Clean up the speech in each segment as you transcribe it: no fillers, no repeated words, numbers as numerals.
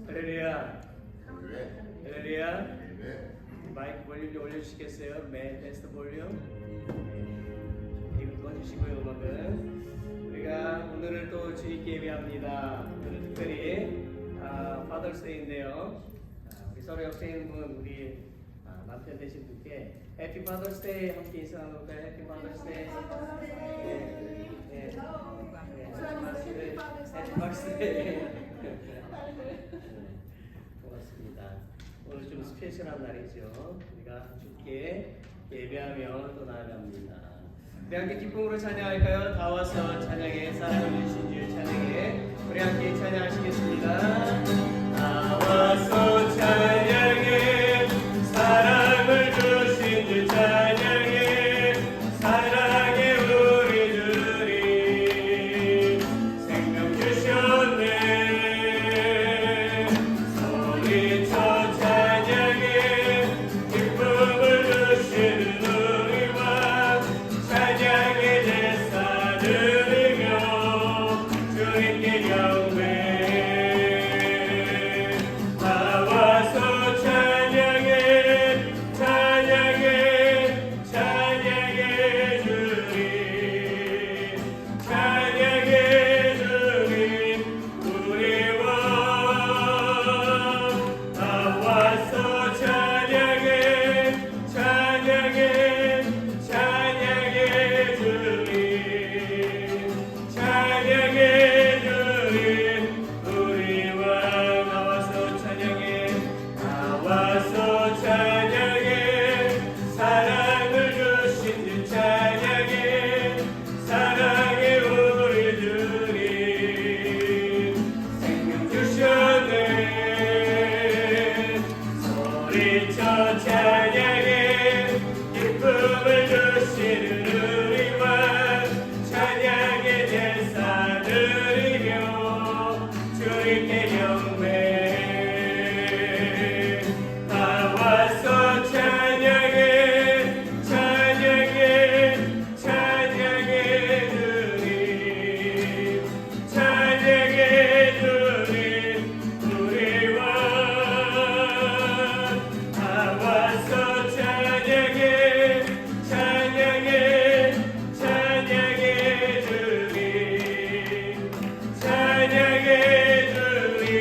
할렐루야. 할렐루야. 마이크 볼륨 좀 올려주시겠어요? 맨 베스트 볼륨. 이거 꺼주시고요. 음악은 우리가 오늘을 또 주님께 예배합니다. 오늘 특별히 파더스데이인데요. 우리 서로 옆에 있는 분 우리 남편 되신 분께 해피 파더스데이 함께 인사 나눌까요? 해피 파더스데이. 해피 파더스데이. 고맙습니다. 오늘 좀 스페셜한 날이죠. 우리가 주께 예배하며 또 나아갑니다. 우리 함께 기쁨으로 찬양할까요? 다 와서 찬양해. 사랑을 주신 주 찬양해. 우리 함께 찬양하시겠습니다. 다 와서 찬양해. 사랑을 주신 주 찬양해. 사랑해 우리 주님 생명 주셨네. 소리쳐 찬양해. 기쁨을 주시는 우리 왕 찬양의 제사 드리며 주님께 경배. 다 와서 찬양해. 찬양해. 찬양해 주님. 찬양해 주님 우리 왕. 다 와서 찬양해. 찬양해. 찬양해 주님. 찬양해 주님 우리 왕. 나와서 찬양해. 나와서 찬양해. 사랑을 주신 주 찬양해. 사랑해 우리 주님 생명 주셨네. 소리쳐 찬양해. 기쁨을 주시는 우리 왕 찬양의 제사 드리며 주님께 경배. 다 와서 찬양해. 찬양해. 찬양해 주님. 찬양해 주님 우리 왕. 다 와서 찬양해. 찬양해. 찬양해 주님. 찬양해 주님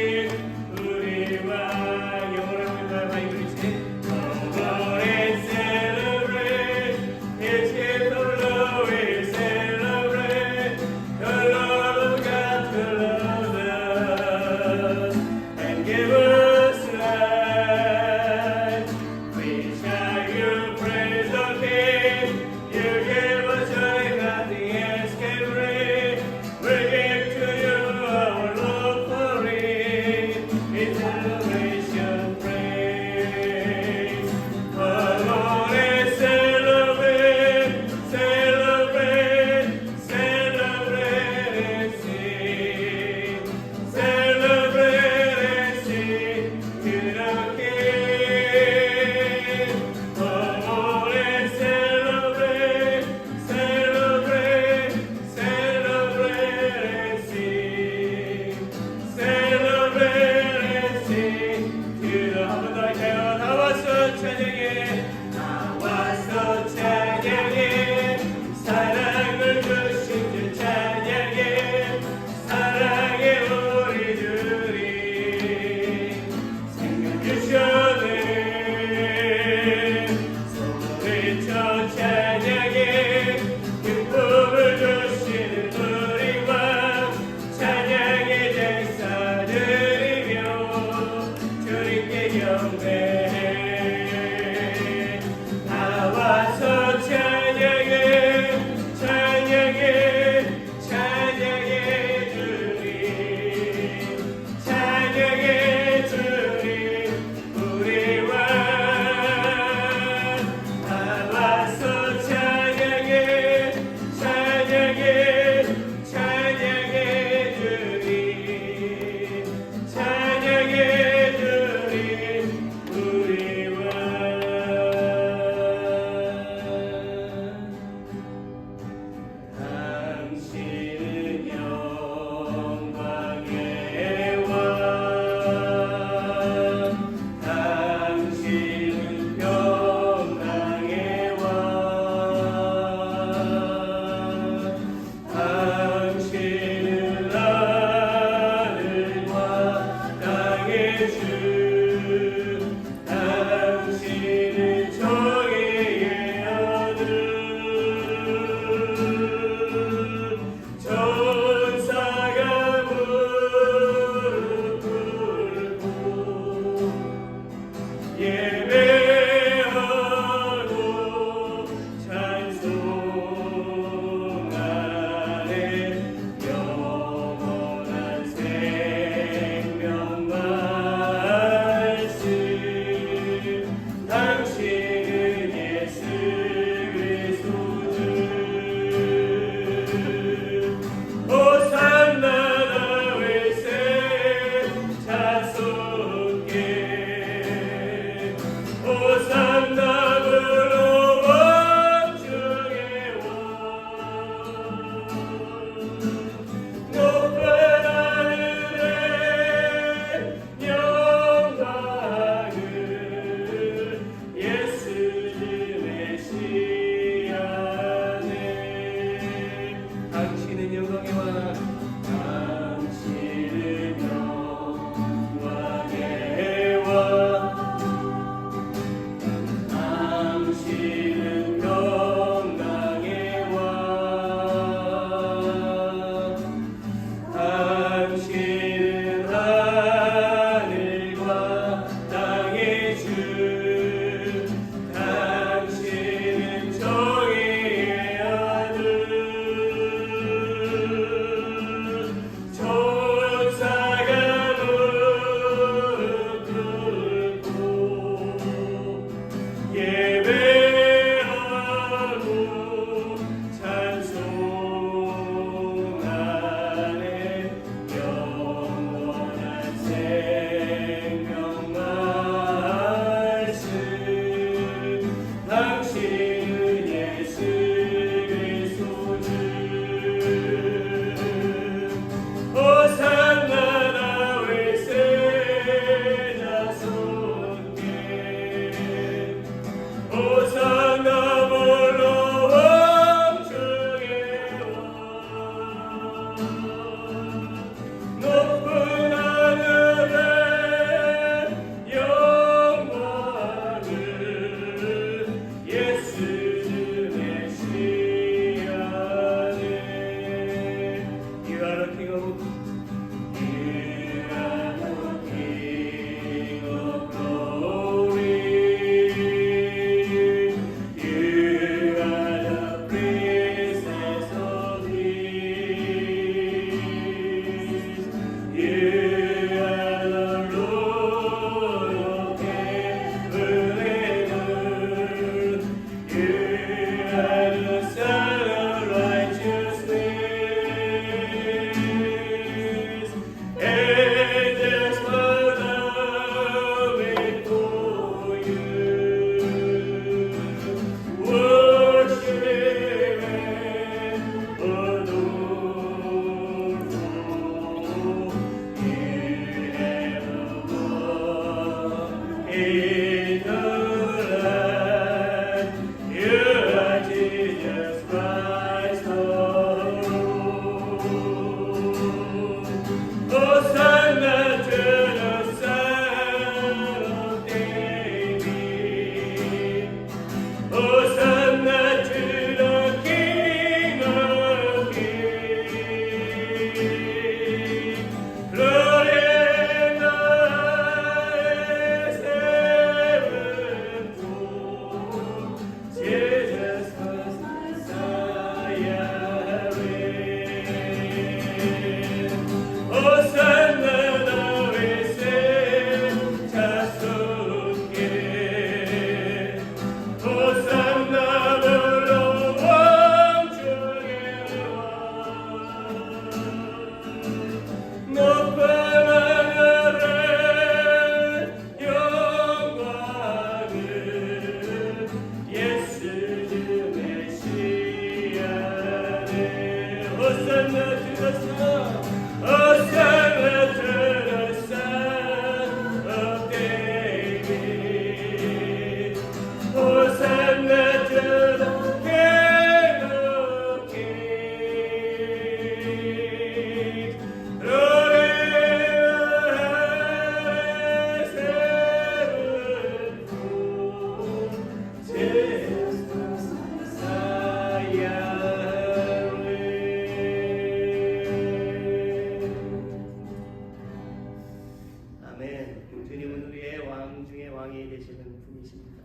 아멘. 주님은 우리의 왕 중에 왕이 되시는 분이십니다.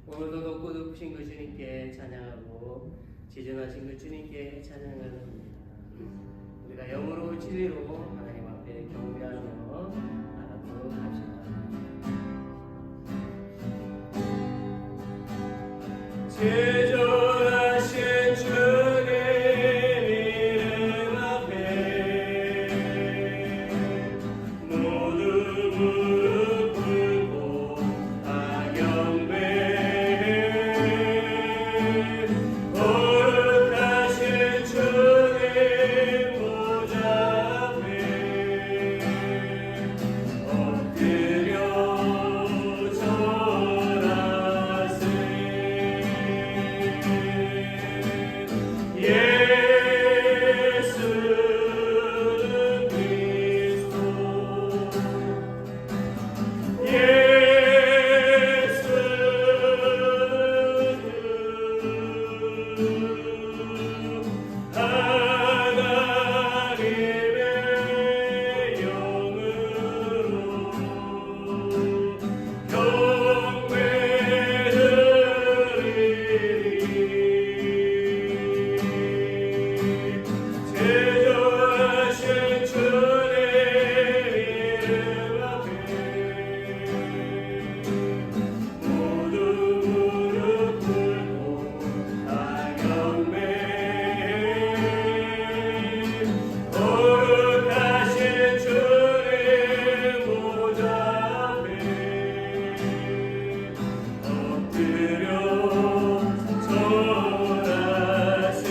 오늘도 높고 높으신 그 주님께 찬양하고 지존하신 그 주님께 찬양을 합니다. 우리가 영으로 진리로 하나님 앞에 경배하며 나가도록 합시다. 제존하신 주님 이름 앞에 모두 무릎 꿇고 다 경배해. 거룩하신 주님 보좌 앞에 엎드려 절하세. 예수는 그리스도, 예수는 하나님의 영으로 경배드리리. 제존하신 주님 이름 앞에 모두 무릎 꿇고 다 경배해. 거룩하신 주님 보좌 앞에 엎드려 절하세.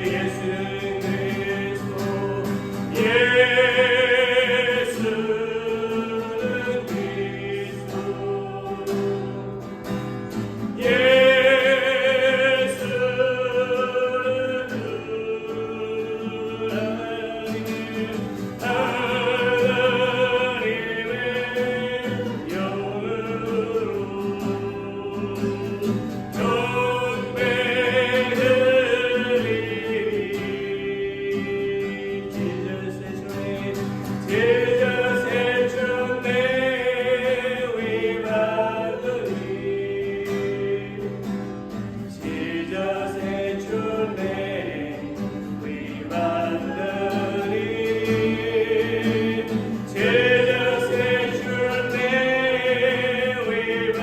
예수는 그리스도, 예수는 그리스도, 예수는 하나님의 영으로 경배드리리. 지저세 주 내위 받으리. 지저세 주 내위 받으리. 지저세 주 내위 받으리.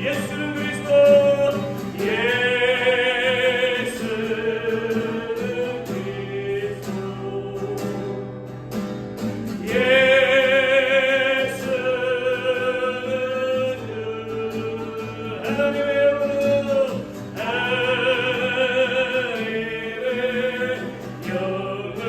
예수는 그리스도, 예수는 그리스도, 예수는 하나님의 영으로, 하나님의 영으로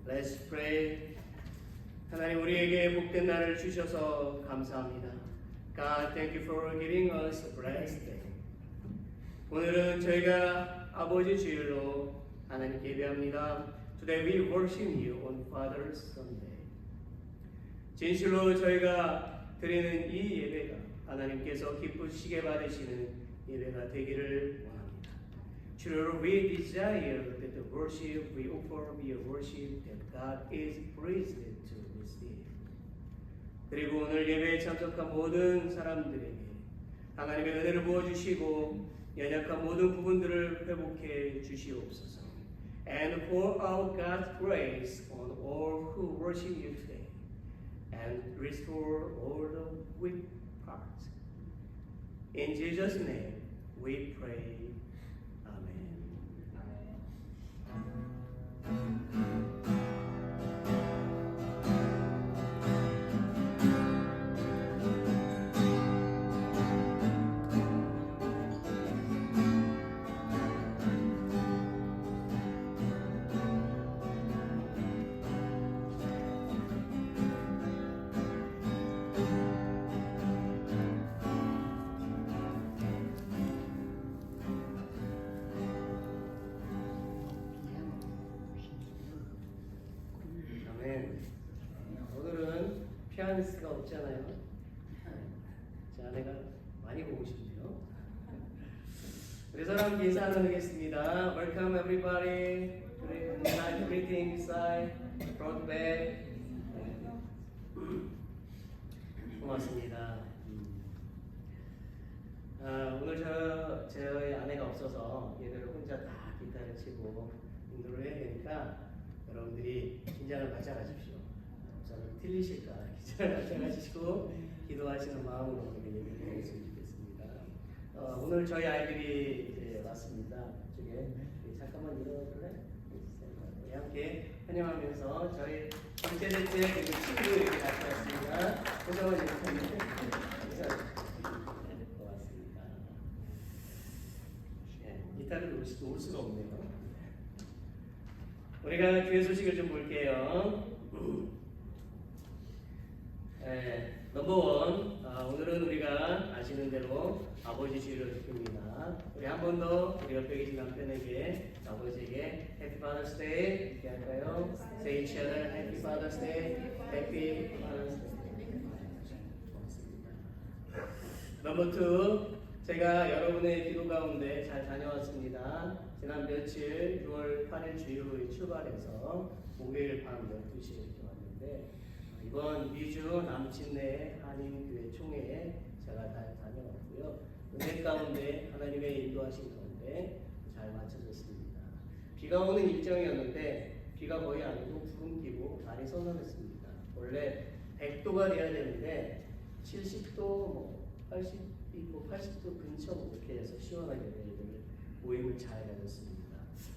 Let's pray. 하나님 우리에게 복된 날을 주셔서 감사합니다. God, thank you for giving us a blessed day. 오늘은 저희가 아버지 주일로 하나님께 예배합니다. Today we worship you on Father's Sunday. 진실로 저희가 드리는 이 예배가 하나님께서 기쁘시게 받으시는 예배가 되기를 원합니다. Truly we desire that the worship we offer be a worship that God is pleased to receive. 그리고 오늘 예배에 참석한 모든 사람들에게 하나님의 은혜를 부어주시고 연약한 모든 부분들을 회복해 주시옵소서. And pour out God's grace on all who worship you today, and restore all the weak parts. In Jesus' name we pray. Amen. 오늘은 피아니스트가 없잖아요. 제 아내가 많이 보고 싶네요. 그래서 함께 인사 나누겠습니다. Welcome everybody. Greeting inside, front back. 고맙습니다. 오늘 저희 아내가 없어서 예배를 혼자 다 기타를 치고 인도를 해야 되니까 여러분들이 긴장을 갖지 마십시오. 저는 틀리실까 긴장을 갖지 마시고 기도하시는 마음으로 예배를 했으면 좋겠습니다. 오늘 저희 아이들이 이제 왔습니다. 저게 잠깐만 일어날래? 함께 환영하면서 저희 둘째, 셋째 그리고 친구 이렇게 같이 왔습니다. 고정은 이렇게 고맙습니다. 기타를 놓을 수가 없네요. 우리가 교회 소식을 좀 볼게요. 넘버원, 오늘은 우리가 아시는 대로 아버지 주일을 지킵니다. 우리 한 번 더 우리 옆에 계신 남편에게 아버지에게 Happy Father's Day 이렇게 할까요? Say each other Happy Father's Day, Happy Father's Day. 고맙습니다. 넘버 2, 제가 여러분의 기도 가운데 잘 다녀왔습니다. 지난 며칠 6월 8일 주일로 출발해서 목요일 밤 12시에 이렇게 왔는데 이번 미주 남친내 한인교회 총회에 제가 다녀왔고요. 은혜 가운데 하나님의 인도하신 가운데 잘 마쳐졌습니다. 비가 오는 일정이었는데 비가 거의 안 오고 구름 끼고 날이 선선했습니다. 원래 100도가 돼야 되는데 70도, 80도 근처 이렇게 해서 시원하게 모임을 잘 가졌습니다.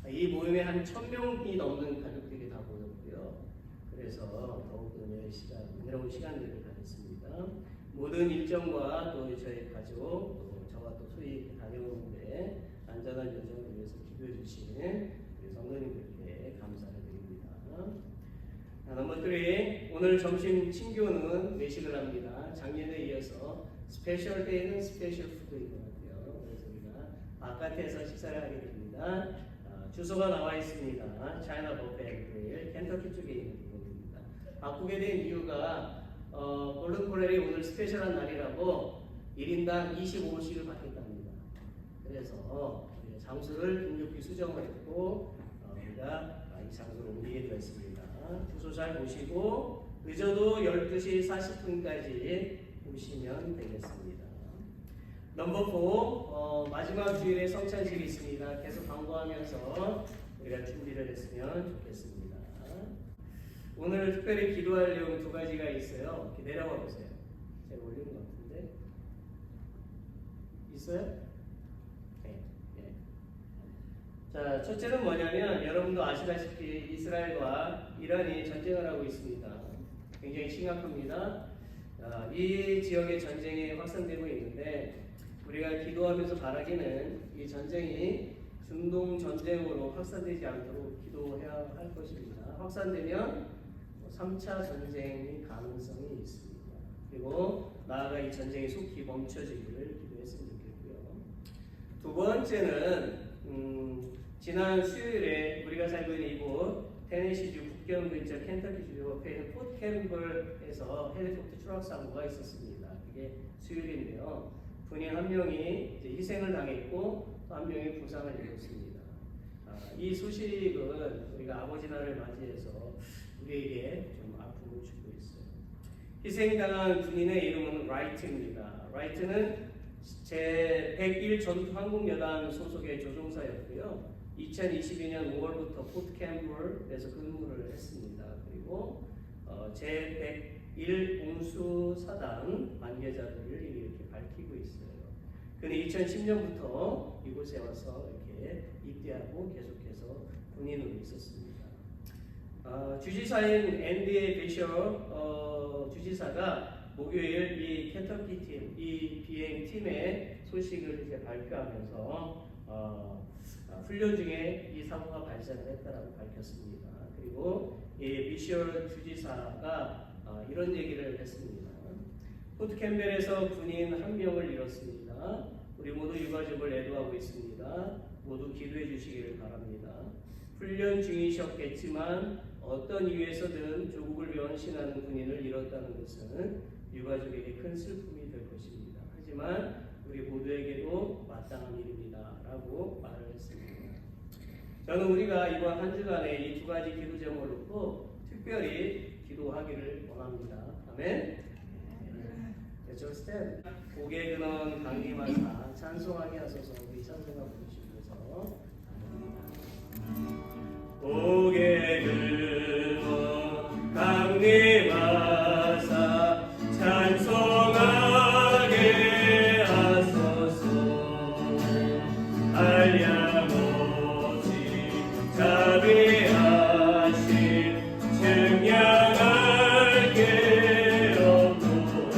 이 모임에 한 1000명이 넘는 가족들이 다 모였고요. 그래서 더욱 은혜로운 시간들을 가졌습니다. 모든 일정과 또 저희 가족, 또 저와 또 소위 다녀오는데 안전한 여정을 위해서 기도해 주시는 우리 성도님들께 감사를 드립니다. 넘버 3, 오늘 점심 친교는 외식을 합니다. 작년에 이어서 스페셜 데이는 스페셜 푸드인 것 같아요. 그래서 우리가 바깥에서 식사를 하게 됩니다. 주소가 나와 있습니다. 차이나 버페 켄터키 쪽에 있는 부분입니다. 바꾸게 된 이유가 골든 콜렐이 오늘 스페셜한 날이라고 1인당 25씩을 받겠답니다. 그래서 장소를 긴급히 수정을 했고 우리가 이 장소를 옮기게 되었습니다. 주소 잘 보시고 늦어도 12시 40분까지 오시면 되겠습니다. 넘버 4, 마지막 주일에 성찬식이 있습니다. 계속 광고하면서 우리가 준비를 했으면 좋겠습니다. 오늘 특별히 기도할 내용 2가지가 있어요. 이렇게 내려가 보세요. 제가 올리는 것 같은데 있어요? 네. 자, 첫째는 뭐냐면 여러분도 아시다시피 이스라엘과 이란이 전쟁을 하고 있습니다. 굉장히 심각합니다. 이 지역의 전쟁이 확산되고 있는데 우리가 기도하면서 바라기는 이 전쟁이 중동 전쟁으로 확산되지 않도록 기도해야 할 것입니다. 확산되면 3차 전쟁의 가능성이 있습니다. 그리고 나아가 이 전쟁이 속히 멈춰지기를 기도했으면 좋겠고요. 2번째는 지난 수요일에 우리가 살고 있는 이곳 테네시주 국경 근처 켄터키주 옆에 있는 포트 캠블에서 헬리콥터 추락 사고가 있었습니다. 그게 수요일인데요. 군인 한 명이 이제 희생을 당했고 또 한 명이 부상을 입었습니다. 이 소식은 우리가 아버지 날을 맞이해서 우리에게 좀 아픔을 주고 있어요. 희생당한 군인의 이름은 라이트입니다. 라이트는 제101 전투항공여단 소속의 조종사였고요. 2022년 5월부터 포트 캠플에서 근무를 했습니다. 그리고 제101 공수사단 관계자들을 이렇게 밝히고 있어요. 그는 2010년부터 이곳에 와서 이렇게 입대하고 계속해서 군인으로 있었습니다. 주지사인 앤디 비셔 주지사가 목요일 이 켄터키 팀, 이 비행팀의 소식을 이제 발표하면서 훈련 중에 이 사고가 발생을 했다라고 밝혔습니다. 그리고 이 비셔 주지사가 이런 얘기를 했습니다. 포트 캠벨에서 군인 한 명을 잃었습니다. 우리 모두 유가족을 애도하고 있습니다. 모두 기도해 주시기를 바랍니다. 훈련 중이셨겠지만 어떤 이유에서든 조국을 위해 헌신하는 군인을 잃었다는 것은 유가족에게 큰 슬픔이 될 것입니다. 하지만 우리 모두에게도 마땅한 일입니다. 라고 말을 했습니다. 저는 우리가 이번 한 주간에 이 두 가지 기도 제목을 놓고 특별히 기도하기를 원합니다. 아멘. Just stand. 고개 근원 강림하사 찬송하게 하소서. 우리 찬송가 부르시면서 고개 근원 강림하사 찬송하게 하소서. 한량없이 자비하신 증량할 게 없도다.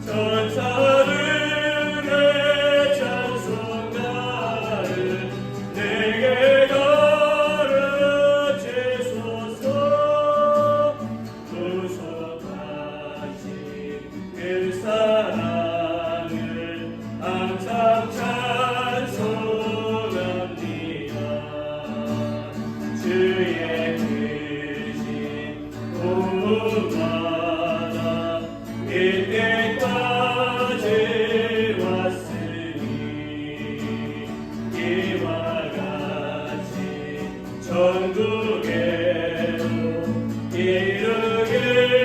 천사들의 찬송가를 내게 가르치소서. 구속하신 그 사랑을 항상 찬송합니다. 주의 크신 구원받아 이때까지 왔으니 이와 같이 천국에로 이르기를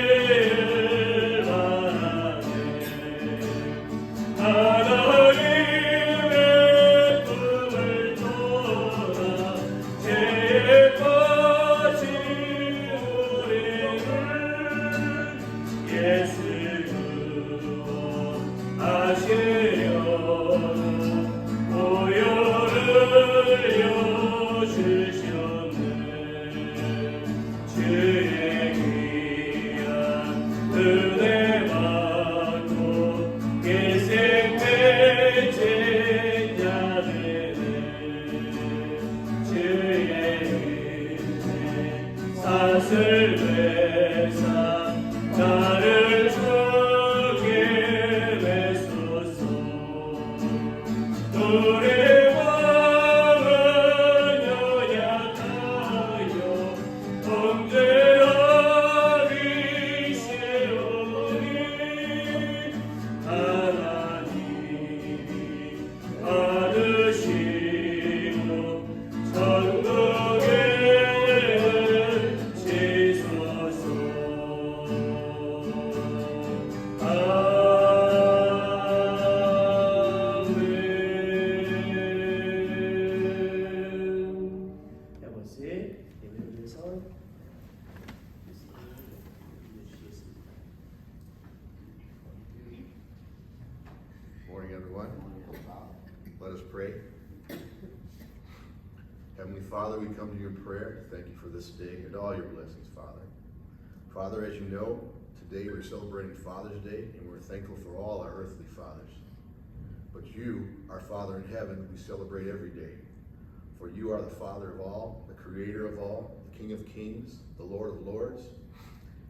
바라네. 하나님의 품을 떠나 죄에 빠진 우리를 예수 구원하시려고 보혈을 주셨네. 주의 귀한 은혜 받고 일생 맺은 자들은 주의 은혜 사슬 회사 나를 주게 되소서. 우리 왕은 연약하여 범죄하기시오니 하나님이 받으시고 천국에 지소서. Morning, everyone. Let us pray. Heavenly Father, we come to you in prayer. Thank you for this day and all your blessings, Father. Father, as you know, today we're celebrating Father's Day, and we're thankful for all our earthly fathers. But you, our Father in heaven, we celebrate every day. For you are the Father of all, the Creator of all, the King of kings, the Lord of lords.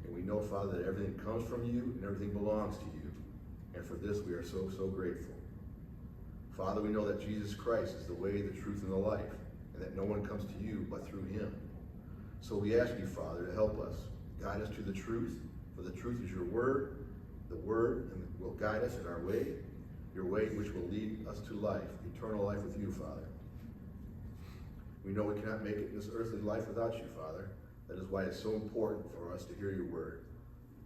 And we know, Father, that everything comes from you and everything belongs to you. And for this we are so, so grateful. Father, we know that Jesus Christ is the way, the truth, and the life, and that no one comes to you but through him. So we ask you, Father, to help us, guide us to the truth, for the truth is your word, the word and will guide us in our way, your way which will lead us to life, eternal life with you, Father. We know we cannot make it in this earthly life without you, Father. That is why it's so important for us to hear your word,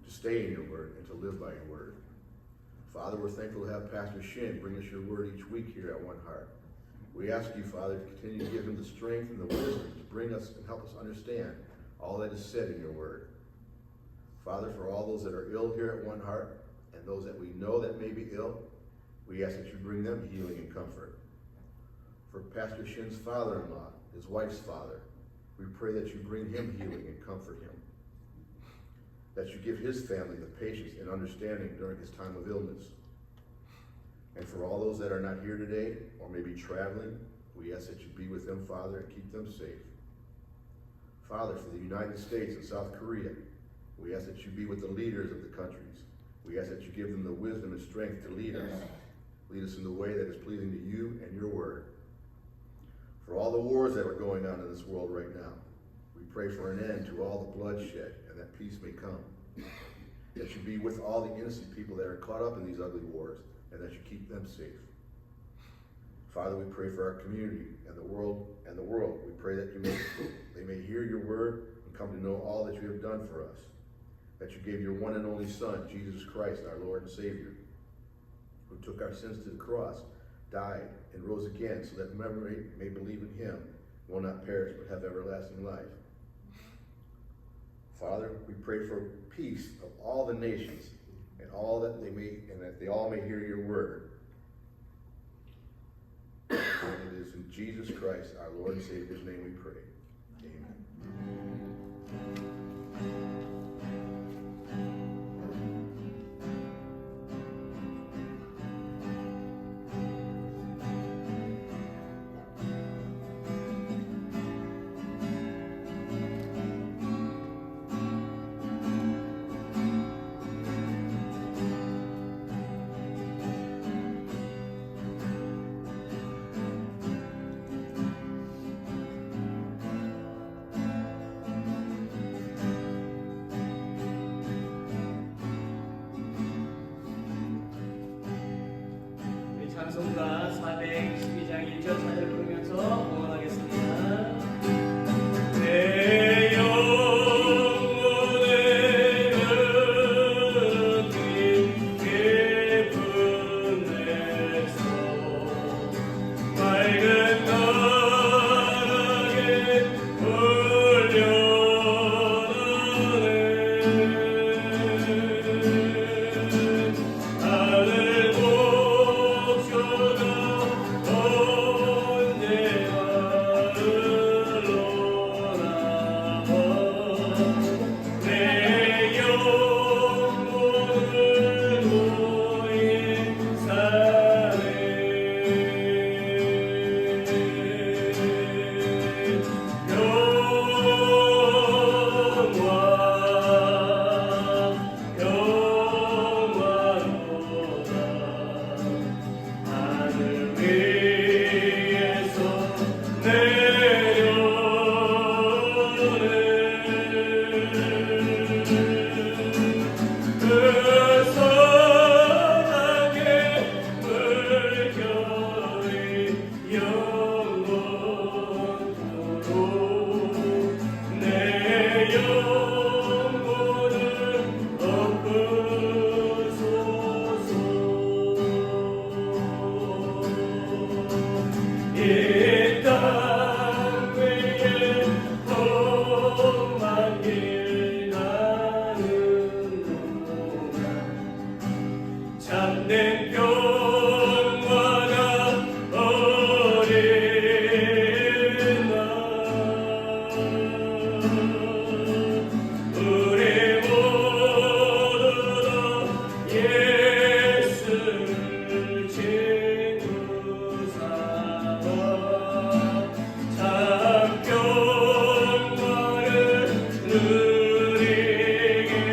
to stay in your word, and to live by your word. Father, we're thankful to have Pastor Shin bring us your word each week here at One Heart. We ask you, Father, to continue to give him the strength and the wisdom to bring us and help us understand all that is said in your word. Father, for all those that are ill here at One Heart, and those that we know that may be ill, we ask that you bring them healing and comfort. For Pastor Shin's father-in-law, his wife's father, we pray that you bring him healing and comfort him. That you give his family the patience and understanding during his time of illness. And for all those that are not here today, or maybe traveling, we ask that you be with them, Father, and keep them safe. Father, for the United States and South Korea, we ask that you be with the leaders of the countries. We ask that you give them the wisdom and strength to lead us in the way that is pleasing to you and your word. For all the wars that are going on in this world right now, we pray for an end to all the bloodshed and that peace may come. That you be with all the innocent people that are caught up in these ugly wars and that you keep them safe. Father, we pray for our community and the world. We pray that they may hear your word and come to know all that you have done for us. That you gave your one and only Son, Jesus Christ, our Lord and Savior, who took our sins to the cross, died, and rose again so that whoever may believe in him will not perish but have everlasting life. Father, we pray for peace of all the nations and that they all may hear your word. And it is in Jesus Christ, our Lord and Savior's name we pray. Amen. 찬송가 412장 1절 찬을 부르면서 응원하겠습니다. 내 영혼의 깊은 데서 맑은 나락에 흘려나네 하늘 참된 평화가 어린 날 우리 모두 다 예수를 친구 삼아 참 평화를 누리겠네.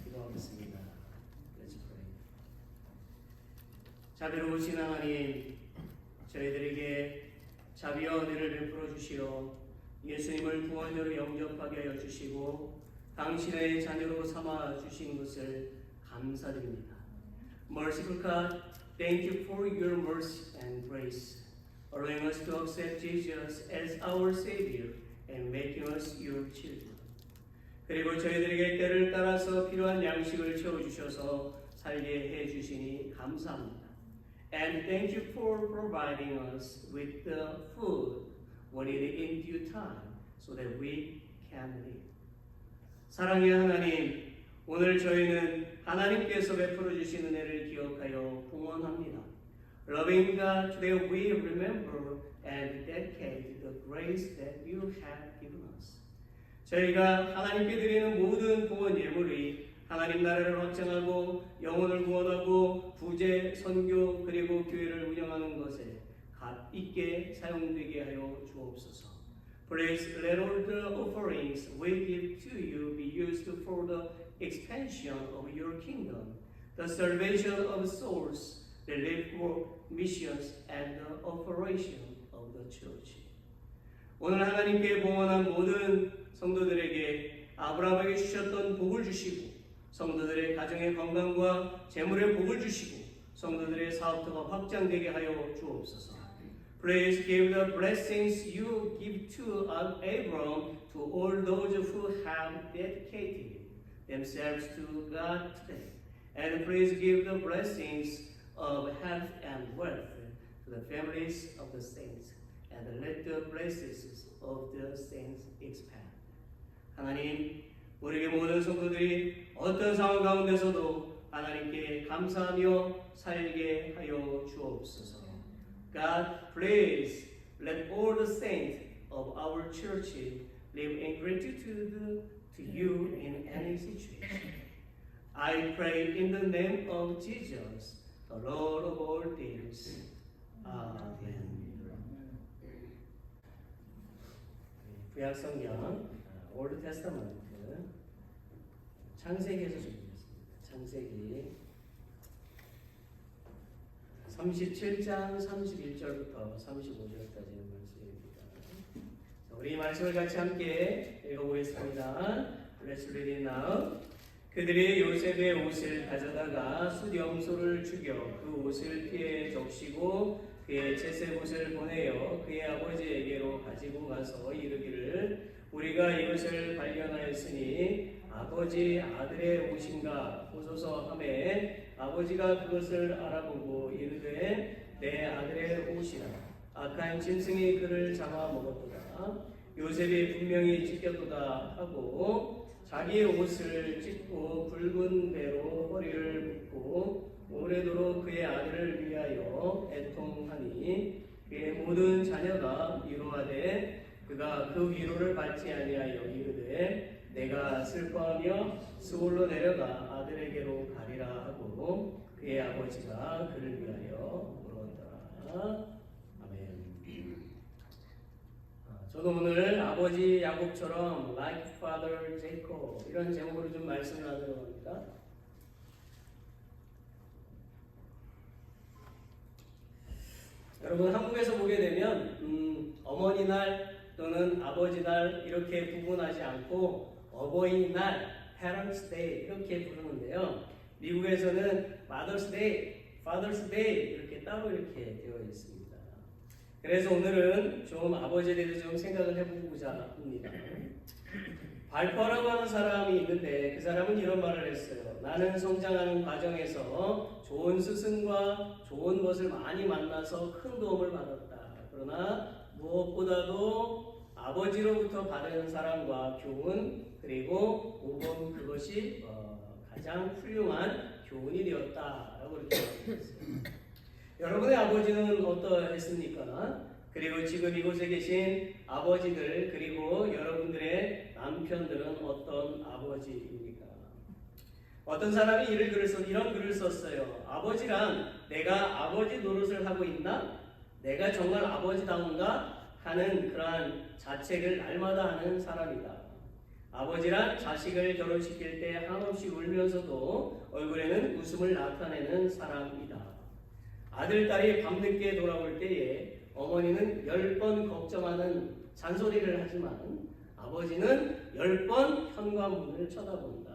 기도하겠습니다. Let's pray. 자비로우신 하나님, 저희들에게 자비와 은혜를 베풀어 주시어 예수님을 구원자로 영접하게 하여 주시고 당신의 자녀로 삼아 주신 것을 감사드립니다. Merciful God, thank you for your mercy and grace, allowing us to accept Jesus as our Savior and making us your children. 그리고 저희들에게 때를 따라서 필요한 양식을 채워주셔서 살게 해주시니 감사합니다. And thank you for providing us with the food we need in due time so that we can live. 사랑의 하나님, 오늘 저희는 하나님께서 베풀어 주신 은혜를 기억하여 봉헌합니다. Loving God, today we remember and dedicate the grace that you have given us. 저희가 하나님께 드리는 모든 봉헌 예물이 하나님 나라를 확장하고 영혼을 구원하고 부재, 선교 그리고 교회를 운영하는 것에 값 있게 사용되게 하여 주옵소서. Please let all the offerings we give to you be used for the expansion of your kingdom, the salvation of souls, relief for missions, and the operation of the church. 오늘 하나님께 봉헌한 모든 성도들에게 아브라함에게 주셨던 복을 주시고 성도들의 가정의 건강과 재물의 복을 주시고 성도들의 사업터가 확장되게 하여 주옵소서. Please give the blessings you give to Abraham to all those who have dedicated themselves to God today. And please give the blessings of health and wealth to the families of the saints. And let the blessings of the saints expand. 하나님, 우리의 모든 성도들이 어떤 상황 가운데서도 하나님께 감사하며 살게 하여 주옵소서. God, please let all the saints of our church live in gratitude to you in any situation. I pray in the name of Jesus, the Lord of all things. Amen. 구약 성경 올드 테스타먼트 창세기에서 준비했습니다. 창세기 37장 31절부터 35절까지의 말씀입니다. 우리 말씀을 같이 함께 읽어보겠습니다. Let's read it now. 그들이 요셉의 옷을 가져다가 숫염소를 죽여 그 옷을 피에 적시고 그의 채색옷을 보내어 그의 아버지에게로 가지고 가서 이르기를 우리가 이것을 발견하였으니 아버지 아들의 옷인가 보소서 하매 아버지가 그것을 알아보고 이르되 내 아들의 옷이라 악한 짐승이 그를 잡아 먹었도다. 요셉이 분명히 찢겼도다 하고 자기의 옷을 찢고 굵은 배로 허리를 묶고 오래도록 그의 아들을 위하여 애통하니 그의 모든 자녀가 위로하되 그가 그 위로를 받지 아니하여 이르되 내가 슬퍼하며 스올로 내려가 아들에게로 가리라 하고 그의 아버지가 그를 위하여 물었더라. 아멘. 저도 오늘 아버지 야곱처럼 like father Jacob 이런 제목으로 좀 말씀을 하려고 합니다. 여러분 한국에서 보게 되면 어머니 날 또는 아버지 날 이렇게 구분하지 않고 어버이날 Parents Day 이렇게 부르는데요. 미국에서는 Mother's Day, Father's Day 이렇게 따로 이렇게 되어 있습니다. 그래서 오늘은 좀 아버지에 대해서 좀 생각을 해보고자 합니다. 발퍼라고 하는 사람이 있는데 그 사람은 이런 말을 했어요. 나는 성장하는 과정에서 좋은 스승과 좋은 것을 많이 만나서 큰 도움을 받았다. 그러나 무엇보다도 아버지로부터 받은 사랑과 교훈 그리고 복음 그것이 가장 훌륭한 교훈이 되었다라고 이렇게 말했어요. 여러분의 아버지는 어떠했습니까? 그리고 지금 이곳에 계신 아버지들 그리고 여러분들의 남편들은 어떤 아버지입니까? 어떤 사람이 이런 글을 썼어요. 아버지란 내가 아버지 노릇을 하고 있나? 내가 정말 아버지다운가? 하는 그러한 자책을 날마다 하는 사람이다. 아버지란 자식을 결혼시킬 때 한없이 울면서도 얼굴에는 웃음을 나타내는 사람이다. 아들, 딸이 밤늦게 돌아올 때에 어머니는 10번 걱정하는 잔소리를 하지만 아버지는 10번 현관문을 쳐다본다.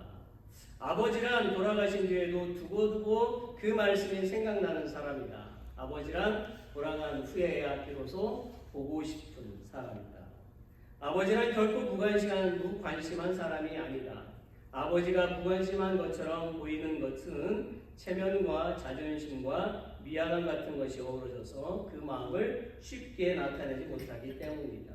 아버지란 돌아가신 뒤에도 두고두고 그 말씀이 생각나는 사람이다. 아버지란 돌아간 후에야 비로소 보고 싶은 사람이다. 아버지는 결코 무관심한 사람이 아니다. 아버지가 무관심한 것처럼 보이는 것은 체면과 자존심과 미안함 같은 것이 어우러져서 그 마음을 쉽게 나타내지 못하기 때문이다.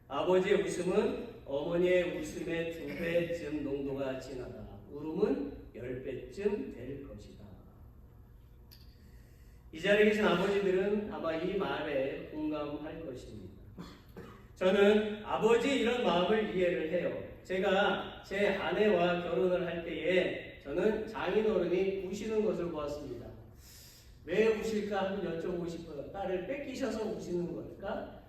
아버지의 웃음은 어머니의 웃음의 2배쯤 농도가 진하다. 울음은 10배쯤 될 것이다. 이 자리에 계신 아버지들은 아마 이 말에 공감할 것입니다. 저는 아버지 이런 마음을 이해를 해요. 제가 제 아내와 결혼을 할 때에 저는 장인어른이 우시는 것을 보았습니다. 왜 우실까 한번 여쭤보고 싶어요. 딸을 뺏기셔서 우시는 걸까?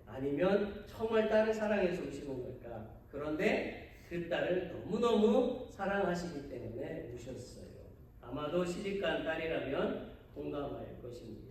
아니면 정말 딸을 사랑해서 우시는 걸까? 그런데 그 딸을 너무너무 사랑하시기 때문에 우셨어요. 아마도 시집간 딸이라면 공감할 것입니다.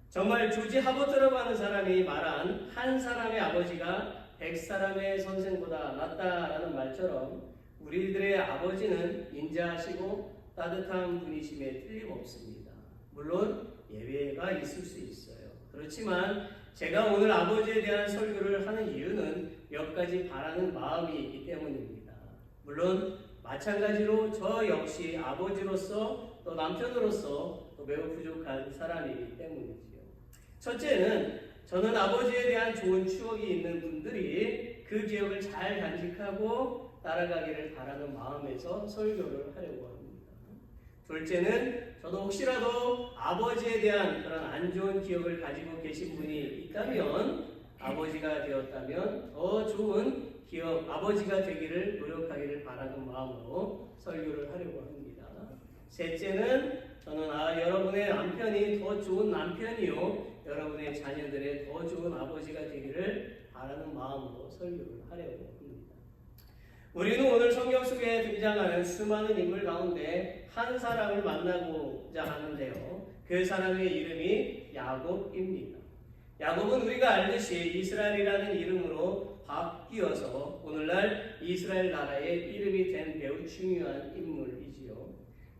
정말 조지 하버트라고 하는 사람이 말한 한 사람의 아버지가 100사람의 선생보다 낫다라는 말처럼 우리들의 아버지는 인자하시고 따뜻한 분이심에 틀림없습니다. 물론 예외가 있을 수 있어요. 그렇지만 제가 오늘 아버지에 대한 설교를 하는 이유는 몇 가지 바라는 마음이 있기 때문입니다. 물론 마찬가지로 저 역시 아버지로서 또 남편으로서 또 매우 부족한 사람이기 때문이지요. 첫째는 저는 아버지에 대한 좋은 추억이 있는 분들이 그 기억을 잘 간직하고 따라가기를 바라는 마음에서 설교를 하려고 합니다. 둘째는 저도 혹시라도 아버지에 대한 그런 안 좋은 기억을 가지고 계신 분이 있다면 아버지가 되었다면 더 좋은 기억, 아버지가 되기를 노력하기를 바라는 마음으로 설교를 하려고 합니다. 셋째는 저는 여러분의 남편이 더 좋은 남편이요 여러분의 자녀들의 더 좋은 아버지가 되기를 바라는 마음으로 설교를 하려고 합니다. 우리는 오늘 성경 속에 등장하는 수많은 인물 가운데 한 사람을 만나고자 하는데요. 그 사람의 이름이 야곱입니다. 야곱은 우리가 알듯이 이스라엘이라는 이름으로 바뀌어서 오늘날 이스라엘 나라의 이름이 된 매우 중요한 인물이지요.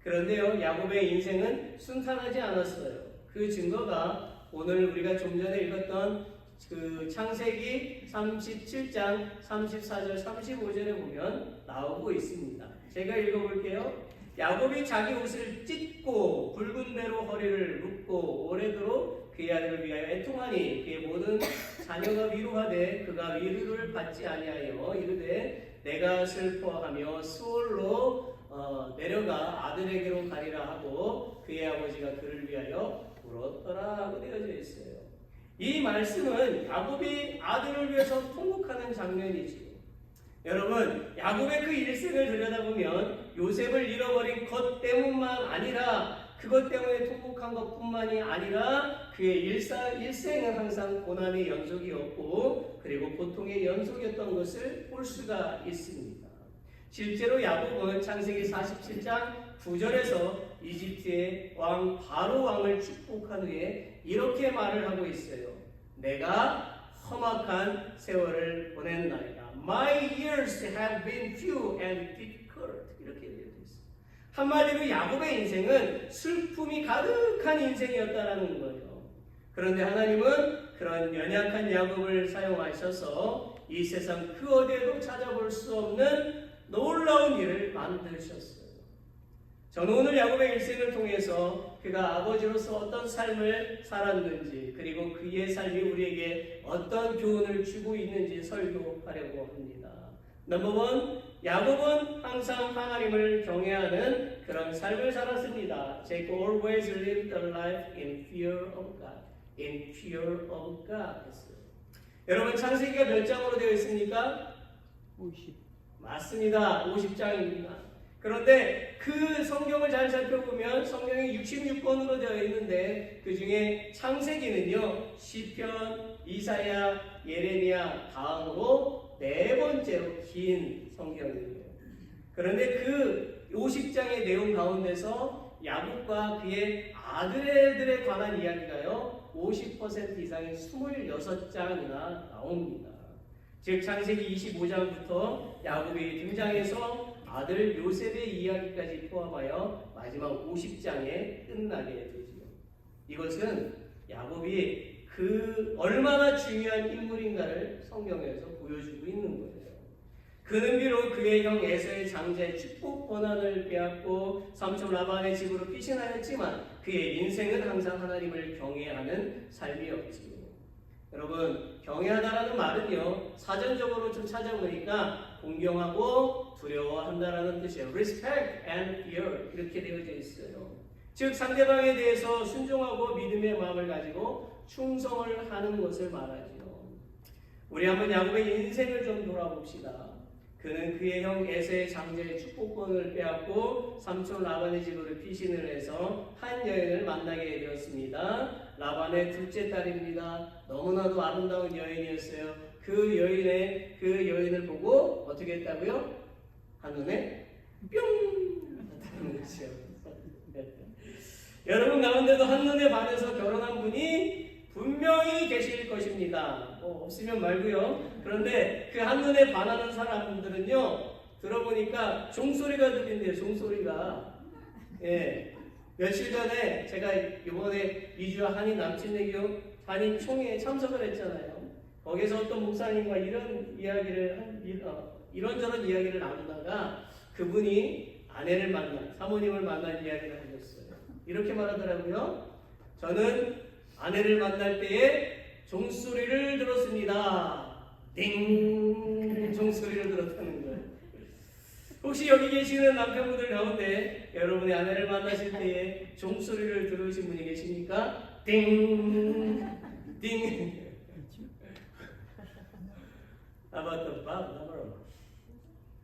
그런데요, 야곱의 인생은 순탄하지 않았어요. 그 증거가 오늘 우리가 좀 전에 읽었던 그 창세기 37장 34절 35절에 보면 나오고 있습니다. 제가 읽어볼게요. 야곱이 자기 옷을 찢고 붉은 배로 허리를 묶고 오래도록 그의 아들을 위하여 애통하니 그의 모든 자녀가 위로하되 그가 위로를 받지 아니하여 이르되 내가 슬퍼하며 수월로 내려가 아들에게로 가리라 하고 그의 아버지가 그를 위하여 울었더라 하고 되어져 있어요. 이 말씀은 야곱이 아들을 위해서 통곡하는 장면이지요. 여러분, 야곱의 그 일생을 들여다보면 요셉을 잃어버린 것 때문만 아니라 그것 때문에 통곡한 것뿐만이 아니라 그의 일생은 항상 고난의 연속이었고 그리고 고통의 연속이었던 것을 볼 수가 있습니다. 실제로 야곱은 창세기 47장 9절에서 이집트의 왕 바로 왕을 축복한 후에 이렇게 말을 하고 있어요. 내가 험악한 세월을 보냈나이다. My years have been few and difficult. 이렇게 되어 있어요. 한마디로 야곱의 인생은 슬픔이 가득한 인생이었다라는 거예요. 그런데 하나님은 그런 연약한 야곱을 사용하셔서 이 세상 그 어디에도 찾아볼 수 없는 놀라운 일을 만드셨어요. 저는 오늘 야곱의 일생을 통해서 그가 아버지로서 어떤 삶을 살았는지 그리고 그의 삶이 우리에게 어떤 교훈을 주고 있는지 설교하려고 합니다. 넘버 1, 야곱은 항상 하나님을 경외하는 그런 삶을 살았습니다. Jacob always lived a life in fear of God. In fear of God 했어요. 여러분 창세기가 몇 장으로 되어 있습니까? 50. 맞습니다. 50장입니다. 그런데 그 성경을 잘 살펴보면 성경이 66권으로 되어 있는데 그 중에 창세기는요 시편, 이사야, 예레미야 다음으로 네 번째로 긴 성경이에요. 그런데 그 50장의 내용 가운데서 야곱과 그의 아들들에 관한 이야기가요 50% 이상의 26장이나 나옵니다. 즉 창세기 25장부터 야곱이 등장해서 아들 요셉의 이야기까지 포함하여 마지막 50장에 끝나게 되지요. 이것은 야곱이 그 얼마나 중요한 인물인가를 성경에서 보여주고 있는 거예요. 그는 비록 그의 형 에서의 장자의 축복 권한을 빼앗고 삼촌 라반의 집으로 피신하였지만 그의 인생은 항상 하나님을 경외하는 삶이었지요. 여러분, 경외하다라는 말은요 사전적으로 좀 찾아보니까 공경하고 두려워한다라는 뜻이에요. Respect and fear 이렇게 되어져 있어요. 즉 상대방에 대해서 순종하고 믿음의 마음을 가지고 충성을 하는 것을 말하지요. 우리 한번 야곱의 인생을 좀 돌아봅시다. 그는 그의 형 에서의 장자의 축복권을 빼앗고 삼촌 라반의 집으로 피신을 해서 한 여인을 만나게 되었습니다. 라반의 둘째 딸입니다. 너무나도 아름다운 여인이었어요. 그 여인을 보고 어떻게 했다고요? 한눈에 뿅 나타나는 거죠. 여러분 가운데도 한눈에 반해서 결혼한 분이 분명히 계실 것입니다. 없으면 말고요. 그런데 그 한눈에 반하는 사람들은요 들어보니까 종소리가 들린대요. 종소리가. 예. 며칠 전에 제가 이번에 2주 한인 남친내교 한인 총회에 참석을 했잖아요. 거기서 어떤 목사님과 이런저런 이야기를 나누다가 그분이 아내를 사모님을 만난 이야기를 하셨어요. 이렇게 말하더라고요. 저는 아내를 만날 때에 종소리를 들었습니다. 띵! 종소리를 들었다는 거예요. 혹시 여기 계시는 남편분들 가운데 여러분의 아내를 만나실 때에 종소리를 들으신 분이 계십니까? 띵! 띵! How about the bell number?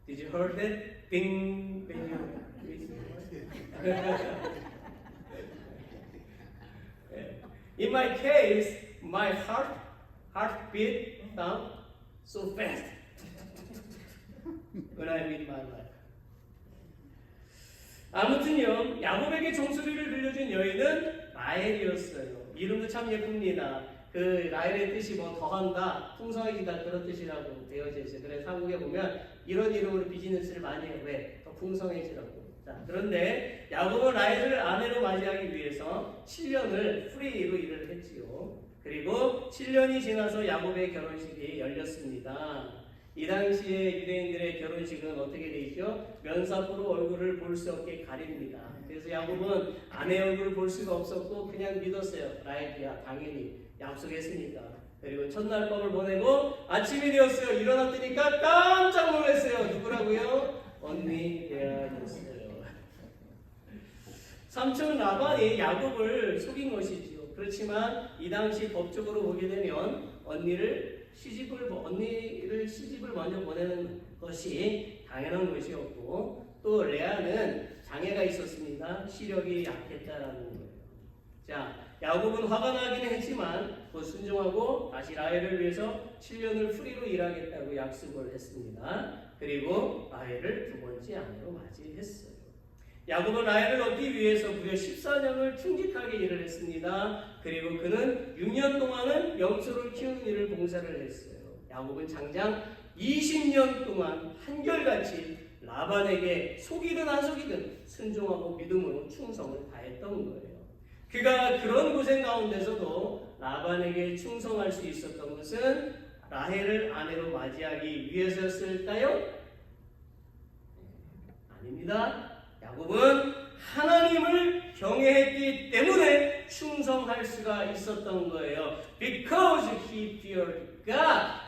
Did you heard that? Ding! In my case, my heartbeat down so fast when I meet my wife. 아무튼요, 야곱에게 종소리를 들려준 여인은 라헬이었어요. 이름도 참 예쁩니다. 그 라헬의 뜻이 더한다, 풍성해지다 그런 뜻이라고 되어져 있어요. 그래서 한국에 보면 이런 이름으로 비즈니스를 많이 해요. 왜? 더 풍성해지라고. 자, 그런데 야곱은 라헬을 아내로 맞이하기 위해서 7년을 프리로 일을 했지요. 그리고 7년이 지나서 야곱의 결혼식이 열렸습니다. 이 당시에 유대인들의 결혼식은 어떻게 되죠? 면사포로 얼굴을 볼 수 없게 가립니다. 그래서 야곱은 아내 얼굴을 볼 수가 없었고 그냥 믿었어요. 라헬이야 당연히 약속했으니까. 그리고 첫날 밤을 보내고 아침이 되었어요. 일어났더니까 깜짝 놀랐어요. 누구라고요? 언니 레아였어요. 삼촌 라반이 야곱을 속인 것이지요. 그렇지만 이 당시 법적으로 보게 되면 언니를 시집을 먼저 보내는 것이 당연한 것이었고 또 레아는 장애가 있었습니다. 시력이 약했다라는 거예요. 자, 야곱은 화가 나기는 했지만 순종하고 다시 라헬을 위해서 7년을 프리로 일하겠다고 약속을 했습니다. 그리고 라헬을 두 번째 아내로 맞이했어요. 야곱은 라헬을 얻기 위해서 무려 14년을 충직하게 일을 했습니다. 그리고 그는 6년 동안은 염소를 키우는 일을 봉사를 했어요. 야곱은 장장 20년 동안 한결같이 라반에게 속이든 안 속이든 순종하고 믿음으로 충성을 다했던 거예요. 그가 그런 고생 가운데서도 라반에게 충성할 수 있었던 것은 라헬을 아내로 맞이하기 위해서였을까요? 아닙니다. 야곱은 하나님을 경외했기 때문에 충성할 수가 있었던 거예요. Because he feared God.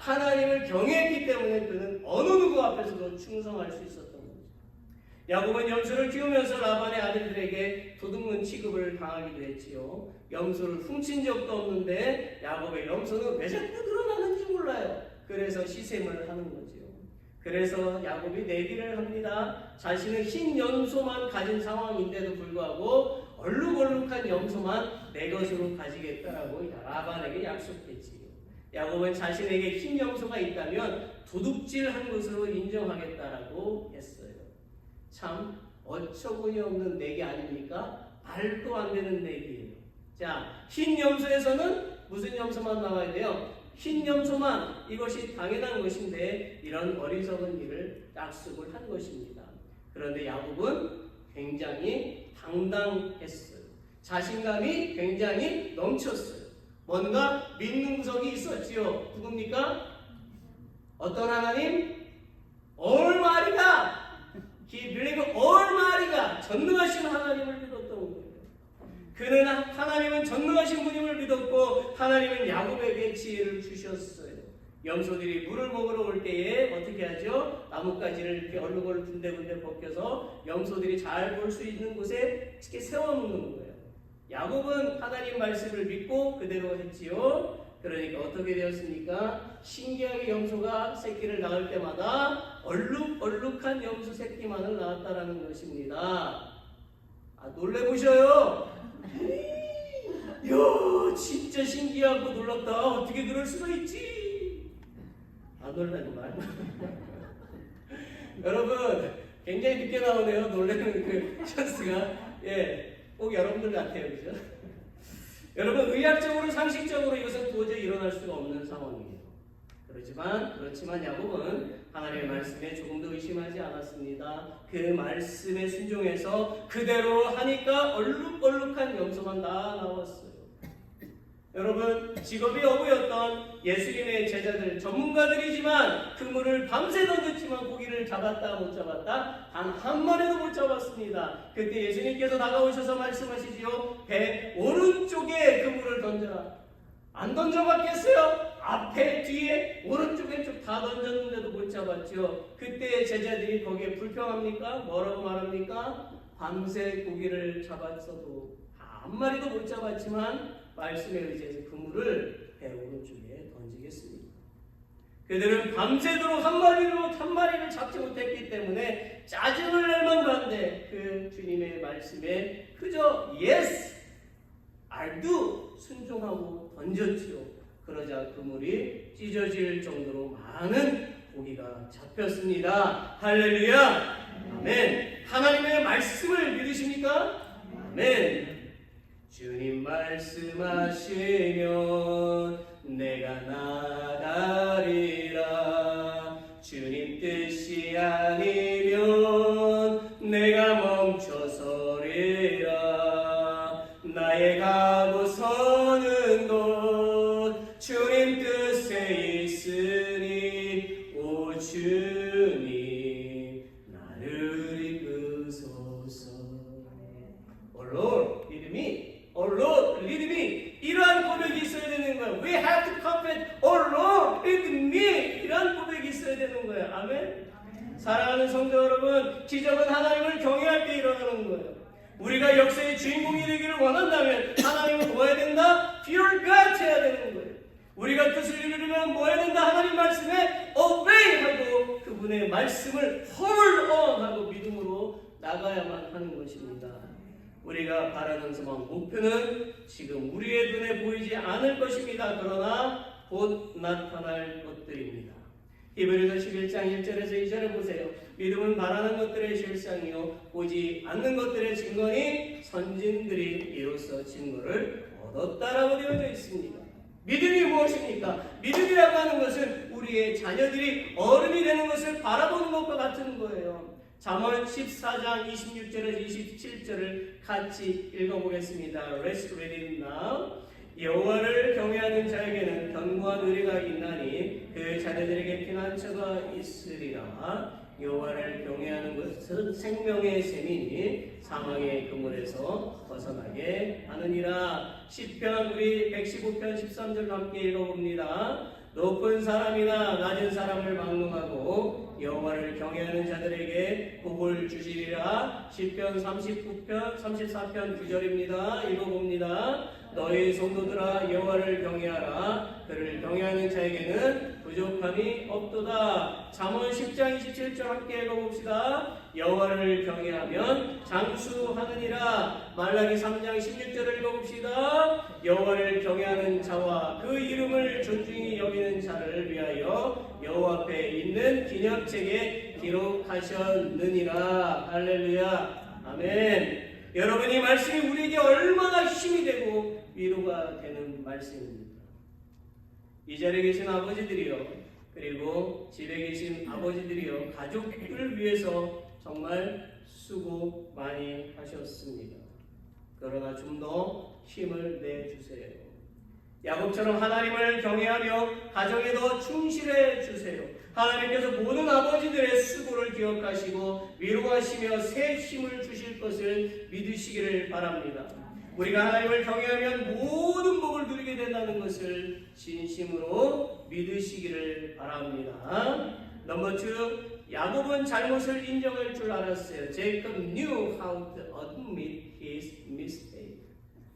하나님을 경외했기 때문에 그는 어느 누구 앞에서도 충성할 수 있었던 거죠. 야곱은 염소를 키우면서 라반의 아들들에게 도둑놈 취급을 당하기도 했지요. 염소를 훔친 적도 없는데 야곱의 염소는 왜 자꾸 늘어나는지 몰라요. 그래서 시샘을 하는 거죠. 그래서 야곱이 내기를 합니다. 자신은 흰 염소만 가진 상황인데도 불구하고 얼룩얼룩한 염소만 내 것으로 가지겠다라고 라반에게 약속했지요. 야곱은 자신에게 흰 염소가 있다면 도둑질한 것으로 인정하겠다라고 했어요. 참 어처구니 없는 내기 아닙니까? 말도 안 되는 내기예요. 자, 흰 염소에서는 무슨 염소만 나와야 돼요? 흰 염소만. 이것이 당연한 것인데 이런 어리석은 일을 약속을 한 것입니다. 그런데 야곱은 굉장히 당당했어요. 자신감이 굉장히 넘쳤어요. 뭔가 믿는 구석이 있었지요. 누굽니까? 어떤 하나님? 얼마리가 He believed 얼마리가 전능하신 하나님을 믿었던 거예요. 그는 하나님은 전능하신 분임을 믿었고 하나님은 야곱에게 지혜를 주셨어요. 염소들이 물을 먹으러 올 때에 어떻게 하죠? 나뭇가지를 이렇게 얼룩얼룩 군데군데 벗겨서 염소들이 잘 볼 수 있는 곳에 이렇게 세워놓는 거예요. 야곱은 하나님 말씀을 믿고 그대로 했지요. 그러니까 어떻게 되었습니까? 신기하게 염소가 새끼를 낳을 때마다 얼룩얼룩한 염소 새끼만을 낳았다라는 것입니다. 놀래보셔요. 이야, 진짜 신기하고 놀랍다. 어떻게 그럴 수가 있지? 안 놀라는 말. 여러분, 굉장히 늦게 나오네요. 놀라는 그 찬스가. 꼭 여러분들 같아요. 그죠? 여러분, 의학적으로 상식적으로 이것은 도저히 일어날 수가 없는 상황이에요. 그렇지만 야곱은 하나님의 말씀에 조금도 의심하지 않았습니다. 그 말씀에 순종해서 그대로 하니까 얼룩얼룩한 염소만 다 나왔어요. 여러분, 직업이 어부였던 예수님의 제자들, 전문가들이지만 그물을 밤새 던졌지만 고기를 잡았다 못 잡았다? 단 한 마리도 못 잡았습니다. 그때 예수님께서 다가오셔서 말씀하시지요. 배 오른쪽에 그물을 던져라. 안 던져봤겠어요? 앞에 뒤에 오른쪽 왼쪽 다 던졌는데도 못 잡았죠. 그때 제자들이 거기에 불평합니까? 뭐라고 말합니까? 밤새 고기를 잡았어도 한 마리도 못 잡았지만 말씀에 의지해서 그물을 배 오른쪽에 던지겠습니다. 그들은 밤새도록 한 마리를 잡지 못했기 때문에 짜증을 낼 만한데 그 주님의 말씀에 그저 yes, I'll do 순종하고 던졌지요. 그러자 그물이 찢어질 정도로 많은 고기가 잡혔습니다. 할렐루야. 아멘. 하나님의 말씀을 믿으십니까? 아멘. 주님 말씀하시면 내가 나가리라. 주님 뜻이 아니면 내가 멈춰서리라. 나의 가고 서는 곳 주님 뜻에 있으니 오 주님 나를 이끄소서. Oh Lord, lead me. Oh Lord, lead me. 이러한 고백이 있어야 되는 거예요. We have to confess. Oh Lord, lead me. 이러한 고백이 있어야 되는 거예요. 아멘. 사랑하는 성도 여러분, 기적은 하나님을 경외할 때 일어나는 거예요. 우리가 역사의 주인공이 되기를 원한다면 하나님은 뭐 해야 된다? Fear God 해야 되는 거예요. 우리가 뜻을 이루려면 뭐 해야 된다? 하나님 말씀에 obey 하고 그분의 말씀을 hold on 하고 믿음으로 나가야만 하는 것입니다. 우리가 바라는 소망 목표는 지금 우리의 눈에 보이지 않을 것입니다. 그러나 곧 나타날 것들입니다. 히브리서 11장 1절에서 2절을 보세요. 믿음은 바라는 것들의 실상이요 보지 않는 것들의 증거니 선진들이 이로써 증거를 얻었다라고 되어져 있습니다. 믿음이 무엇입니까? 믿음이라고 하는 것은 우리의 자녀들이 어른이 되는 것을 바라보는 것과 같은 거예요. 잠언 14장 26절에서 27절을 같이 읽어보겠습니다. Let's read it now. 여호와를 경외하는 자에게는 견고한 의리가 있나니 그 자녀들에게 피난처가 있으리라. 여호와를 경외하는 것은 생명의 셈이니 사망의 그물에서 벗어나게 하느니라. 시편 우리 115편 13절 함께 읽어봅니다. 높은 사람이나 낮은 사람을 막론하고 여호와를 경외하는 자들에게 복을 주시리라. 시편 39편 34편 9절입니다. 읽어봅니다. 너희 성도들아 여호와를 경외하라. 그를 경외하는 자에게는 부족함이 없도다. 잠언 10장 27절 함께 읽어봅시다. 여호와를 경외하면 장수하느니라. 말라기 3장 16절을 읽어봅시다. 여호와를 경외하는 자와 그 이름을 존중히 여기는 자를 위하여 여호와 앞에 있는 기념책에 기록하셨느니라. 할렐루야. 아멘. 여러분, 이 말씀이 우리에게 얼마나 힘이 되고 위로가 되는 말씀입니다. 이 자리에 계신 아버지들이요, 그리고 집에 계신 아버지들이요, 가족을 위해서 정말 수고 많이 하셨습니다. 그러나 좀 더 힘을 내주세요. 야곱처럼 하나님을 경외하며 가정에 더 충실해 주세요. 하나님께서 모든 아버지들의 수고를 기억하시고 위로하시며 새 힘을 주실 것을 믿으시기를 바랍니다. 우리가 하나님을 경외하면 모든 복을 누리게 된다는 것을 진심으로 믿으시기를 바랍니다. 넘버 2, 야곱은 잘못을 인정할 줄 알았어요. Jacob knew how to admit his mistake.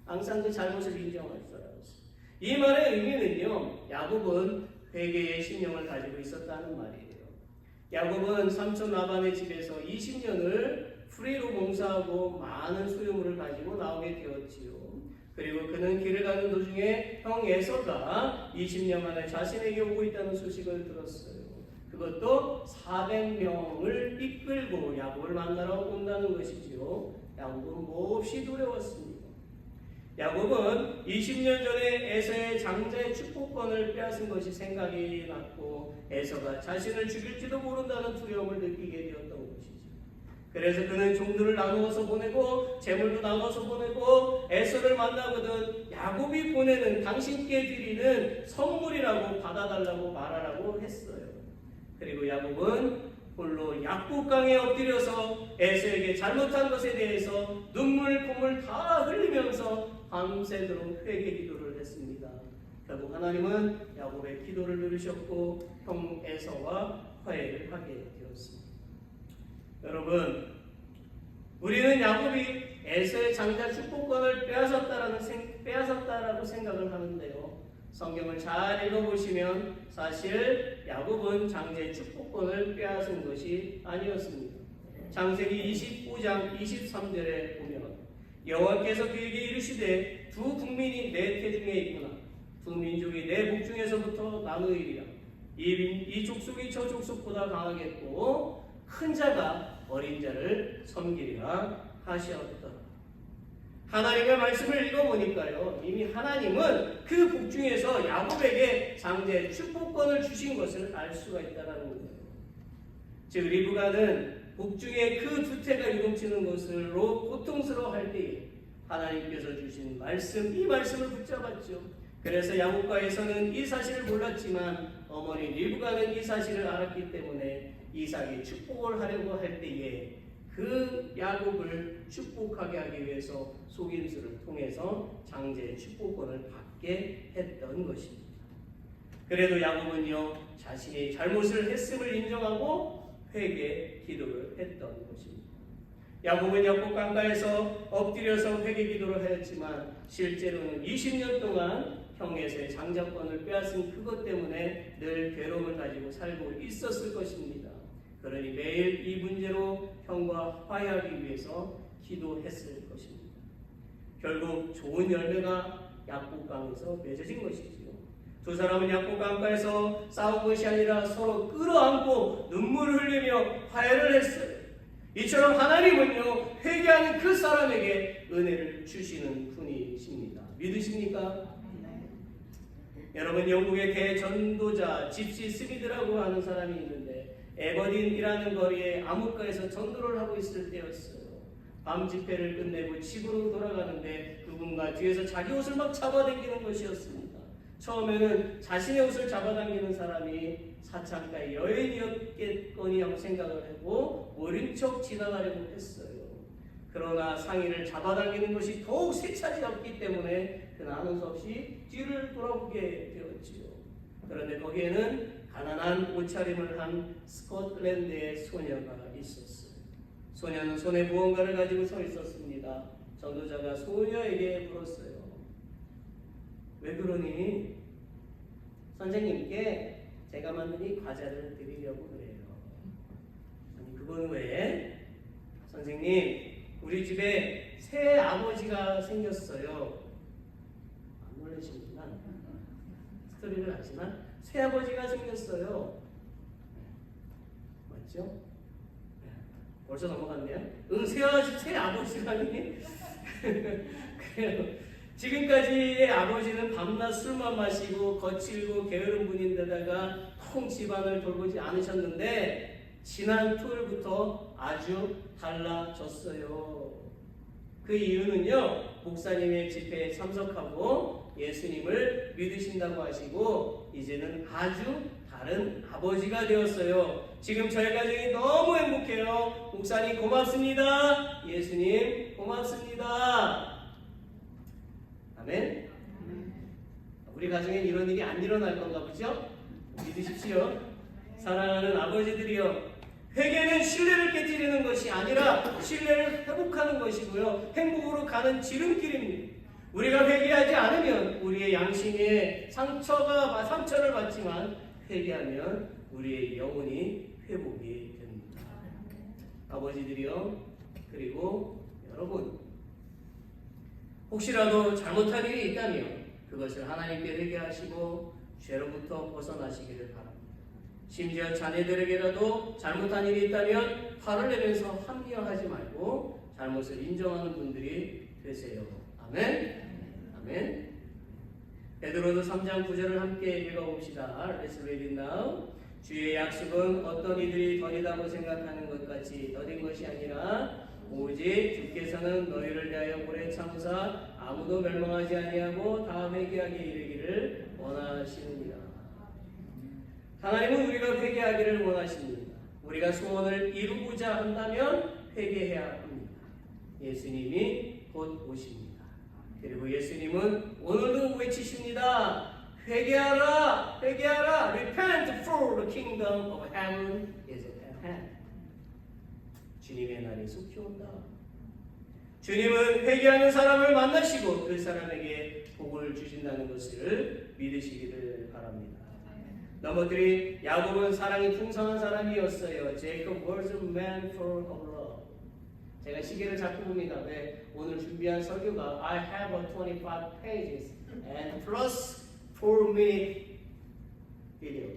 항상 그 잘못을 인정할 줄 알았어요. 이 말의 의미는요, 야곱은 회개의 심령을 가지고 있었다는 말이에요. 야곱은 삼촌 라반의 집에서 20년을 프리로 봉사하고 많은 소유물을 가지고 나오게 되었지요. 그리고 그는 길을 가는 도중에 형 에서가 20년 만에 자신에게 오고 있다는 소식을 들었어요. 그것도 400명을 이끌고 야곱을 만나러 온다는 것이지요. 야곱은 몹시 두려웠습니다. 야곱은 20년 전에 에서의 장자의 축복권을 빼앗은 것이 생각이 났고 에서가 자신을 죽일지도 모른다는 두려움을 느끼게 되었던 것이죠. 그래서 그는 종들을 나누어서 보내고 재물도 나눠서 보내고 에서를 만나거든 야곱이 보내는 당신께 드리는 선물이라고 받아달라고 말하라고 했어요. 그리고 야곱은 홀로 약국강에 엎드려서 에서에게 잘못한 것에 대해서 눈물 콧물 다 흘리면서 밤새도록 회개 기도를 했습니다. 결국 하나님은 야곱의 기도를 들으셨고 형 에서와 화해를 하게 되었습니다. 여러분, 우리는 야곱이 에서의 장자 축복권을 빼앗았다라고 생각을 하는데요. 성경을 잘 읽어보시면 사실 야곱은 장자의 축복권을 빼앗은 것이 아니었습니다. 창세기 25장 23절에 보면 여호와께서 그에게 이르시되 두 국민이 내 태중에 있구나. 두 민족이 내 복중에서부터 나누이리라. 이 족속이 저 족속보다 강하겠고 큰 자가 어린 자를 섬기리라 하셨다. 하나님의 말씀을 읽어보니까요, 이미 하나님은 그 복중에서 야곱에게 장자의 축복권을 주신 것을 알 수가 있다는 거예요. 즉 리브가는 복중에 그 두 태가 유동치는 것으로 고통스러워할 때에 하나님께서 주신 말씀, 이 말씀을 붙잡았죠. 그래서 야곱과에서는 이 사실을 몰랐지만 어머니 리브가는 이 사실을 알았기 때문에 이삭이 축복을 하려고 할 때에 그 야곱을 축복하게 하기 위해서 속임수를 통해서 장자의 축복권을 받게 했던 것입니다. 그래도 야곱은요, 자신이 잘못을 했음을 인정하고 회개 기도를 했던 것입니다. 야곱은 야곱 강가에서 엎드려서 회개 기도를 하였지만 실제로는 20년 동안 형에서의 장자권을 빼앗은 그것 때문에 늘 괴로움을 가지고 살고 있었을 것입니다. 그러니 매일 이 문제로 형과 화해하기 위해서 기도했을 것입니다. 결국 좋은 열매가 야곱강에서 맺어진 것이지요. 두 사람은 야곱강가에서 싸운 것이 아니라 서로 끌어안고 눈물을 흘리며 화해를 했어요. 이처럼 하나님은요, 회개하는 그 사람에게 은혜를 주시는 분이십니다. 믿으십니까? 여러분, 영국의 대전도자 집시 스미드라고 하는 사람이 있는데 에버딘이라는 거리에 암흑가에서 전도를 하고 있을 때였어요. 밤 집회를 끝내고 집으로 돌아가는데 누군가 뒤에서 자기 옷을 막 잡아당기는 것이었습니다. 처음에는 자신의 옷을 잡아당기는 사람이 사창가의 여인이었겠거니 하고 생각을 하고 모른 척 지나가려고 했어요. 그러나 상의를 잡아당기는 것이 더욱 세 차례였기 때문에 그는 하는 수 없이 뒤를 돌아보게 되었지요. 그런데 거기에는 가난한 옷차림을 한 스코틀랜드의 소녀가 있었어요. 소녀는 손에 무언가를 가지고 서 있었습니다. 전도자가 소녀에게 물었어요. 왜 그러니? 선생님께 제가 만든 이 과자를 드리려고 그래요. 아니 그건 왜? 선생님, 우리 집에 새 아버지가 생겼어요. 안 놀라시는구나. 스토리를 알지만 새 아버지가 생겼어요. 맞죠? 벌써 넘어갔네요. 새 아버지라니? 그래요. 지금까지의 아버지는 밤낮 술만 마시고 거칠고 게으른 분인데다가 통 집안을 돌보지 않으셨는데 지난 토요일부터 아주 달라졌어요. 그 이유는요, 목사님의 집회에 참석하고 예수님을 믿으신다고 하시고 이제는 아주 다른 아버지가 되었어요. 지금 저희 가정이 너무 행복해요. 목사님 고맙습니다. 예수님 고맙습니다. 아멘. 우리 가정엔 이런 일이 안 일어날 건가 보죠? 믿으십시오. 사랑하는 아버지들이여, 회개는 신뢰를 깨뜨리는 것이 아니라 신뢰를 회복하는 것이고요, 행복으로 가는 지름길입니다. 우리가 회개하지 않으면 우리의 양심에 상처를 받지만 회개하면 우리의 영혼이 회복이 됩니다. 아버지들이요, 그리고 여러분, 혹시라도 잘못한 일이 있다면 그것을 하나님께 회개하시고 죄로부터 벗어나시기를 바랍니다. 심지어 자녀들에게라도 잘못한 일이 있다면 화를 내면서 합리화하지 말고 잘못을 인정하는 분들이 되세요. 아멘. 아멘. 베드로서 3장 9절을 함께 읽어봅시다. Let's read it now. 주의 약속은 어떤 이들이 더디다고 생각하는 것 같이 더딘 것이 아니라 오직 주께서는 너희를 위하여 오래 참으사 아무도 멸망하지 아니하고 다 회개하게 이르기를 원하시느니라. 하나님은 우리가 회개하기를 원하십니다. 우리가 소원을 이루고자 한다면 회개해야 합니다. 예수님이 곧 오십니다. 그리고 예수님은 오늘도 외치십니다. 회개하라, 회개하라. Repent, for the kingdom of heaven is at hand. 주님의 날이 속히 온다. 주님은 회개하는 사람을 만나시고 그 사람에게 복을 주신다는 것을 믿으시기를 바랍니다. 넘어들이 야곱은 사랑이 풍성한 사람이었어요. Jacob was a man full of love. 제가 시계를 자꾸 봅니다. 왜? 오늘 준비한 설교가 I have 25 pages and plus 4-minute video.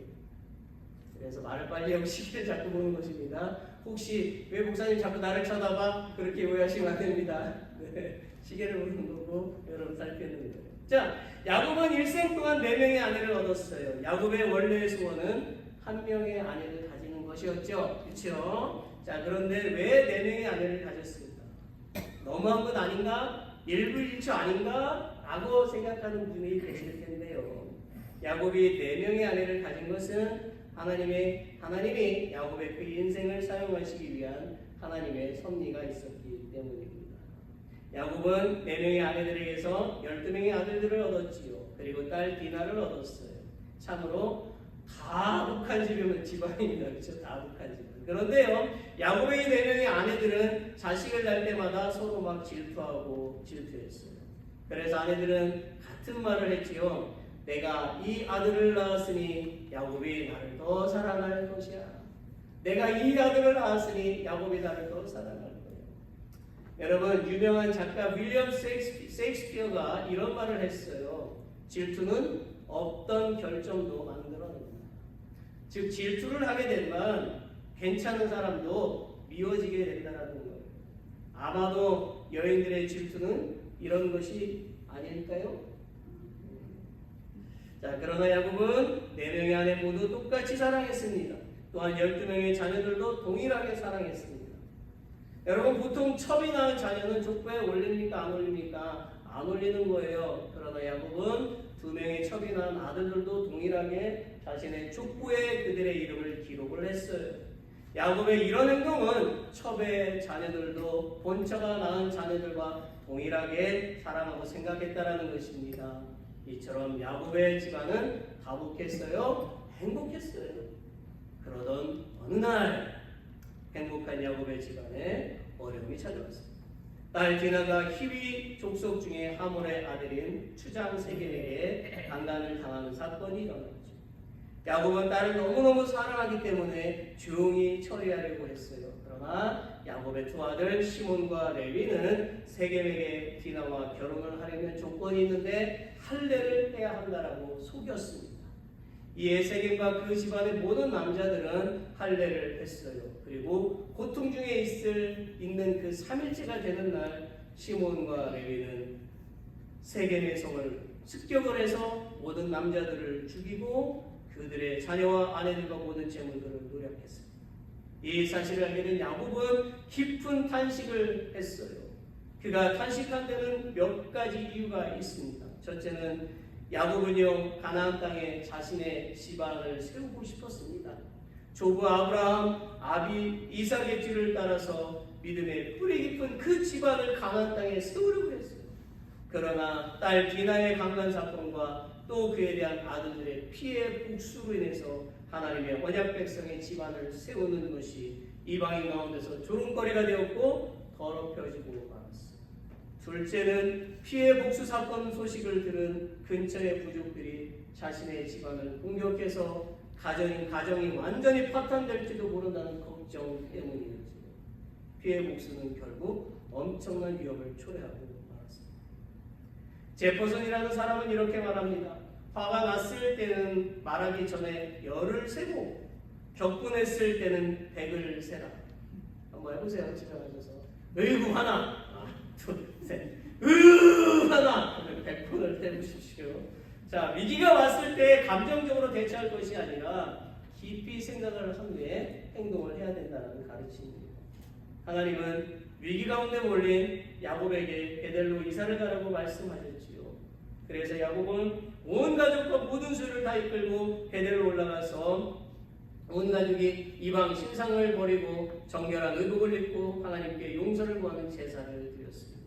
그래서 말을 빨리 하고 시계를 자꾸 보는 것입니다. 혹시 왜 목사님 자꾸 나를 쳐다봐? 그렇게 오해하시면 안 됩니다. 네, 시계를 보는 거고 여러분 살피는 거예요. 자, 야곱은 일생 동안 4명의 아내를 얻었어요. 야곱의 원래의 소원은 한 명의 아내를 가지는 것이었죠. 그렇죠? 자, 그런데 왜 4명의 아내를 가졌을까? 너무한 것 아닌가? 일부일초 아닌가? 라고 생각하는 분이 계실 텐데요. 야곱이 4명의 아내를 가진 것은 하나님이 야곱의 그 인생을 사용하시기 위한 하나님의 섭리가 있었기 때문입니다. 야곱은 4명의 아내들에게서 12명의 아들들을 얻었지요. 그리고 딸 디나를 얻었어요. 참으로 다복한 집안입니다. 그렇죠? 다복한 집안. 그런데요, 야곱의 4명의 아내들은 자식을 낳을 때마다 서로 막 질투했어요. 그래서 아내들은 같은 말을 했지요. 내가 이 아들을 낳았으니 야곱이 나를 더 사랑할 것이야. 내가 이 아들을 낳았으니 야곱이 나를 더 사랑할 거야. 여러분, 유명한 작가 윌리엄 셰익스피어가 이런 말을 했어요. 질투는 없던 결점도 만들어낸다. 즉, 질투를 하게 되면 괜찮은 사람도 미워지게 된다는 거예요. 아마도 여인들의 질투는 이런 것이 아닐까요? 자, 그러나 야곱은 4명의 아내 모두 똑같이 사랑했습니다. 또한 12명의 자녀들도 동일하게 사랑했습니다. 여러분, 보통 첩이 낳은 자녀는 족보에 올립니까? 안 올립니까? 안 올리는 거예요. 그러나 야곱은 2명의 첩이 낳은 아들들도 동일하게 자신의 족보에 그들의 이름을 기록을 했어요. 야곱의 이런 행동은 첩의 자녀들도 본처가 낳은 자녀들과 동일하게 사랑하고 생각했다라는 것입니다. 이처럼 야곱의 집안은 다복했어요? 행복했어요. 그러던 어느 날 행복한 야곱의 집안에 어려움이 찾아왔습니다. 딸 디나가 히위 족속 중에 하몰의 아들인 추장 세겜에게 강간을 당하는 사건이 일어났죠. 야곱은 딸을 너무너무 사랑하기 때문에 조용히 처리하려고 했어요. 그러나 야곱의 두 아들 시몬과 레위는 세겜에게 디나와 결혼을 하려면 조건이 있는데 할례를 해야 한다라고 속였습니다. 이에 세겜과 그 집안의 모든 남자들은 할례를 했어요. 그리고 고통 중에 있는 그 3일째가 되는 날 시몬과 레위는 세겜의 성을 습격을 해서 모든 남자들을 죽이고 그들의 자녀와 아내들과 모든 재물들을 노력했습니다. 이 사실을 알게 된 야곱은 깊은 탄식을 했어요. 그가 탄식한 데는 몇 가지 이유가 있습니다. 첫째는 야곱은요 가나안 땅에 자신의 집안을 세우고 싶었습니다. 조부 아브라함, 아비 이삭의 뒤를 따라서 믿음의 뿌리 깊은 그 집안을 가나안 땅에 세우려고 했어요. 그러나 딸 디나의 강간 사건과 또 그에 대한 아들들의 피해 복수로 인해서 하나님의 언약 백성의 집안을 세우는 것이 이방인 가운데서 조롱거리가 되었고 더럽혀지고 말았어요. 둘째는 피해 복수 사건 소식을 들은 근처의 부족들이 자신의 집안을 공격해서 가정이 완전히 파탄될지도 모른다는 걱정 때문이었죠. 피해 복수는 결국 엄청난 위협을 초래하고 말았습니다. 제퍼슨이라는 사람은 이렇게 말합니다. 화가 났을 때는 말하기 전에 열을 세고 격분했을 때는 100을 세라. 한번 해보세요. 집에 가셔서 으이구 하나, 둘, 셋, 하나 100분을 세보십시오. 자, 위기가 왔을 때 감정적으로 대처할 것이 아니라 깊이 생각을 한 후에 행동을 해야 된다는 가르침입니다. 하나님은 위기 가운데 몰린 야곱에게 베델로 이사를 가라고 말씀하셨지요. 그래서 야곱은 온 가족과 모든 수를 다 이끌고 베델로 올라가서 온 가족이 이방 신상을 버리고 정결한 의복을 입고 하나님께 용서를 구하는 제사를 드렸습니다.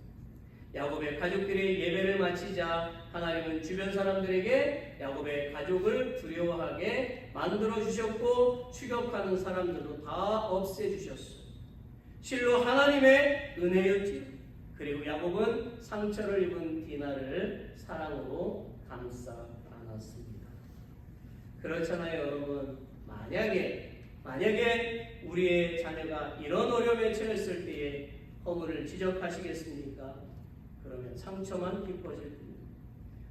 야곱의 가족들이 예배를 마치자 하나님은 주변 사람들에게 야곱의 가족을 두려워하게 만들어 주셨고 추격하는 사람들도 다 없애 주셨어요. 실로 하나님의 은혜였지요. 그리고 야곱은 상처를 입은 디나를 사랑으로 감싸 안았습니다. 그렇잖아요, 여러분. 만약에 우리의 자녀가 이런 어려움에 처했을 때에 허물을 지적하시겠습니까? 그러면 상처만 깊어질 뿐입니다.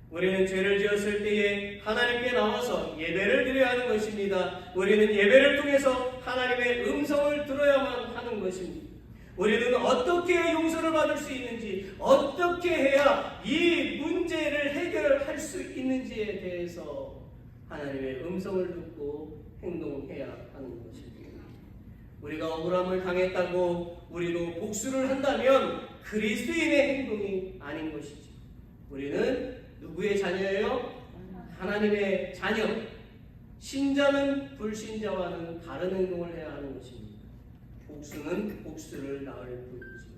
우리는 죄를 지었을 때에 하나님께 나와서 예배를 드려야 하는 것입니다. 우리는 예배를 통해서 하나님의 음성을 들어야만 하는 것입니다. 우리는 어떻게 용서를 받을 수 있는지, 어떻게 해야 이 문제를 해결할 수 있는지에 대해서 하나님의 음성을 듣고 행동해야 하는 것입니다. 우리가 억울함을 당했다고 우리도 복수를 한다면 그리스도인의 행동이 아닌 것이죠. 우리는 누구의 자녀예요? 하나님의 자녀. 신자는 불신자와는 다른 행동을 해야 하는 것입니다. 복수는 복수를 낳을 뿐이지요.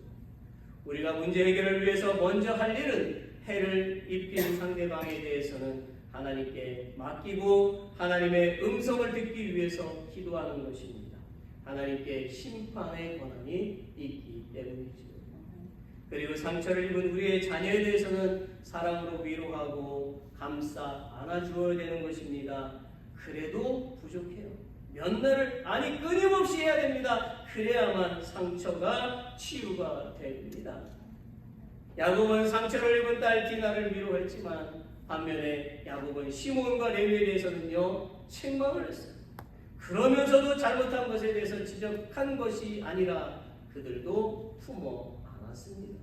우리가 문제 해결을 위해서 먼저 할 일은 해를 입힌 상대방에 대해서는 하나님께 맡기고 하나님의 음성을 듣기 위해서 기도하는 것입니다. 하나님께 심판의 권한이 있기 때문이지요. 그리고 상처를 입은 우리의 자녀에 대해서는 사랑으로 위로하고 감싸 안아주어야 되는 것입니다. 그래도 부족해요. 끊임없이 해야 됩니다. 그래야만 상처가 치유가 됩니다. 야곱은 상처를 입은 딸 디나를 위로했지만 반면에 야곱은 시몬과 레위에 대해서는요 책망을 했어요. 그러면서도 잘못한 것에 대해서 지적한 것이 아니라 그들도 품어 안았습니다.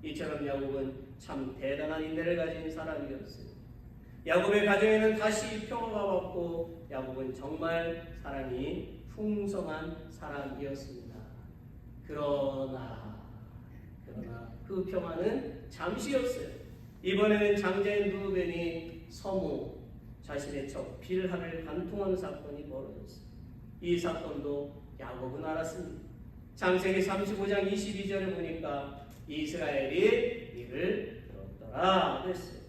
이처럼 야곱은 참 대단한 인내를 가진 사람이었어요. 야곱의 가정에는 다시 평화가 왔고 야곱은 정말 사랑이 풍성한 사람이었습니다. 그러나 그 평화는 잠시였어요. 이번에는 장자인 루벤이 서모 자신의 적 빌하를 간통하는 사건이 벌어졌어요. 이 사건도 야곱은 알았습니다. 창세기 35장 22절에 보니까 이스라엘이 이를 들었더라 그랬어요.